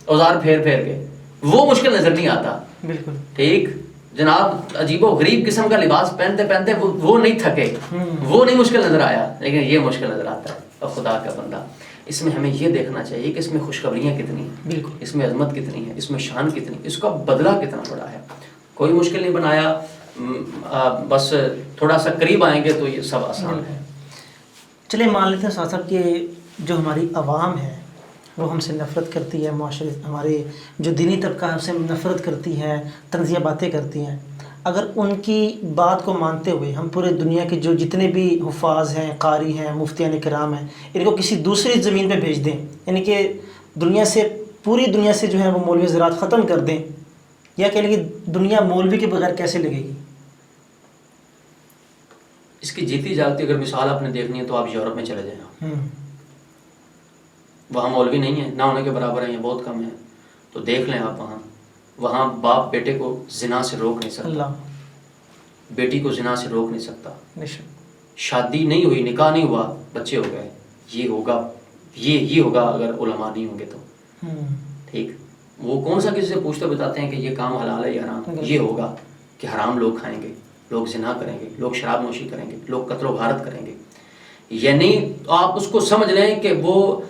اوزار پھیر کے، وہ مشکل نظر نہیں آتا. بالکل. ٹھیک، جناب عجیب و غریب قسم کا لباس پہنتے وہ نہیں تھکے، وہ نہیں مشکل نظر آیا، لیکن یہ مشکل نظر آتا ہے. اور خدا کا بندہ، اس میں ہمیں یہ دیکھنا چاہیے کہ اس میں خوشخبریاں کتنی ہیں، بالکل، اس میں عظمت کتنی ہے، اس میں شان کتنی، اس کا بدلہ کتنا بڑا ہے. کوئی مشکل نہیں بنایا، بس تھوڑا سا قریب آئیں گے تو یہ سب آسان ہے. چلے مان لیتے ہیں صاحب کہ جو ہماری عوام ہے وہ ہم سے نفرت کرتی ہے، معاشرے ہمارے جو دینی طبقہ ہم سے نفرت کرتی ہے، طنزیہ باتیں کرتی ہیں. اگر ان کی بات کو مانتے ہوئے ہم پورے دنیا کے جو جتنے بھی حفاظ ہیں، قاری ہیں، مفتیان کرام ہیں، ان کو کسی دوسری زمین پہ بھیج دیں، یعنی کہ دنیا سے، پوری دنیا سے جو ہے وہ مولوی حضرات ختم کر دیں، یا کہہ لیں کہ دنیا مولوی کے بغیر کیسے لگے گی؟ اس کی جیتی جاگتی اگر مثال آپ نے دیکھنی ہے تو آپ یورپ میں چلے جائیں، وہاں مولوی نہیں ہیں، نہ ہونے کے برابر ہیں، یہ بہت کم ہیں. تو دیکھ لیں آپ، وہاں باپ بیٹے کو زنا سے روک نہیں سکتا، بیٹی کو زنا سے روک نہیں سکتا. شادی نہیں ہوئی، نکاح نہیں ہوا، بچے ہو گئے، یہ ہوگا اگر علماء نہیں ہوں گے تو. ٹھیک، وہ کون سا کسی سے پوچھتے بتاتے ہیں کہ یہ کام حلال ہے یا حرام؟ یہ ہوگا کہ حرام لوگ کھائیں گے، لوگ زنا کریں گے، لوگ شراب نوشی کریں گے، لوگ قتل و غارت کریں گے. یعنی آپ اس کو سمجھ لیں کہ وہ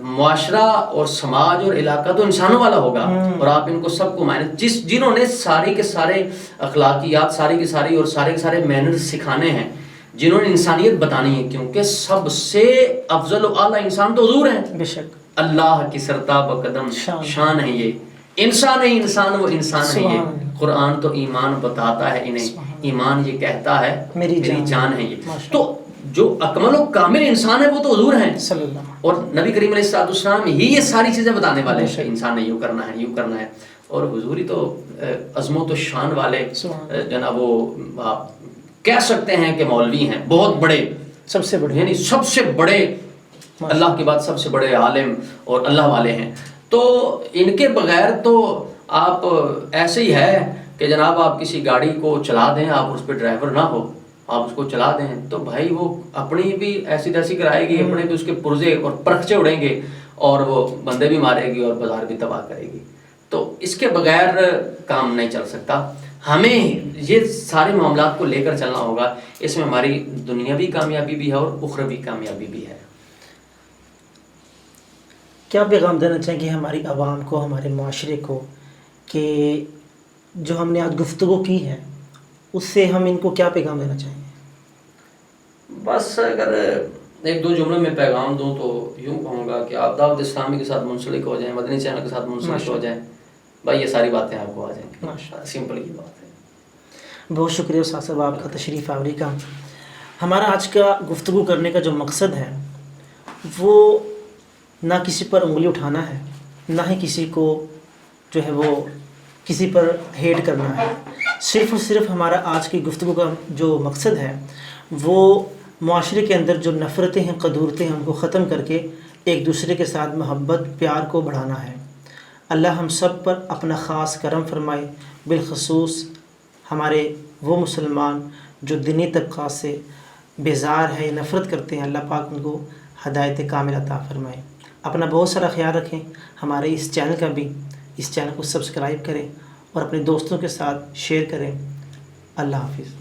معاشرہ اور سماج اور علاقہ تو انسانوں والا ہوگا، اور آپ ان کو سب کو جنہوں نے سارے کے سارے اخلاقیات، ساری کی ساری اور سارے کے سارے مینرز سکھانے ہیں، جنہوں نے انسانیت بتانی ہے، کیونکہ سب سے افضل و اعلیٰ انسان تو حضور ہیں. بے شک، اللہ کی سرتاب قدم شان ہے یہ. انسان ہے انسان، وہ انسان ہے یہ. قرآن تو ایمان بتاتا ہے انہیں، ایمان یہ کہتا ہے میری جان ہے یہ. تو جو اکمل و کامل انسان ہے وہ تو حضور ہیں، اور نبی کریم علیہ السلام ہی یہ ساری چیزیں بتانے والے ہیں. انسان نے یوں کرنا ہے، یوں کرنا ہے، اور حضور ہی تو عظمت و شان والے جناب، وہ آپ کہہ سکتے ہیں کہ مولوی ہیں، بہت بڑے، سب سے بڑے، یعنی سب سے بڑے، اللہ کے بعد سب سے بڑے عالم اور اللہ والے ہیں. تو ان کے بغیر تو آپ ایسے ہی ہے کہ جناب آپ کسی گاڑی کو چلا دیں، آپ اس پہ ڈرائیور نہ ہو، آپ اس کو چلا دیں تو بھائی وہ اپنی بھی ایسی تیسی کرائے گی، اپنے بھی اس کے پرزے اور پرخچے اڑیں گے، اور وہ بندے بھی مارے گی اور بازار بھی تباہ کرے گی. تو اس کے بغیر کام نہیں چل سکتا. ہمیں یہ سارے معاملات کو لے کر چلنا ہوگا. اس میں ہماری دنیاوی کامیابی بھی ہے اور اخروی کامیابی بھی ہے. کیا پیغام دینا چاہیں گے ہماری عوام کو، ہمارے معاشرے کو، کہ جو ہم نے آج گفتگو کی ہے اس سے ہم ان کو کیا پیغام دینا چاہیں گے؟ بس اگر ایک دو جملے میں پیغام دوں تو یوں کہوں گا کہ آپ دعوت اسلامی کے ساتھ منسلک ہو جائیں، مدنی چینل کے ساتھ منسلک ہو جائیں، بھائی یہ ساری باتیں آپ کو آ جائیں گی. سمپل کی بات ہے. بہت شکریہ استاد صاحب آپ کا تشریف آوری کا. ہمارا آج کا گفتگو کرنے کا جو مقصد ہے وہ نہ کسی پر انگلی اٹھانا ہے، نہ ہی کسی کو جو ہے وہ کسی پر ہیٹ کرنا ہے. صرف اور صرف ہمارا آج کی گفتگو کا جو مقصد ہے وہ معاشرے کے اندر جو نفرتیں ہیں، قدورتیں ہیں، ان کو ختم کر کے ایک دوسرے کے ساتھ محبت، پیار کو بڑھانا ہے. اللہ ہم سب پر اپنا خاص کرم فرمائے، بالخصوص ہمارے وہ مسلمان جو دینی طبقات سے بیزار ہے، نفرت کرتے ہیں، اللہ پاک ان کو ہدایت کامل عطا فرمائے. اپنا بہت سارا خیال رکھیں. ہمارے اس چینل کا بھی، اس چینل کو سبسکرائب کریں اور اپنے دوستوں کے ساتھ شیئر کریں. اللہ حافظ.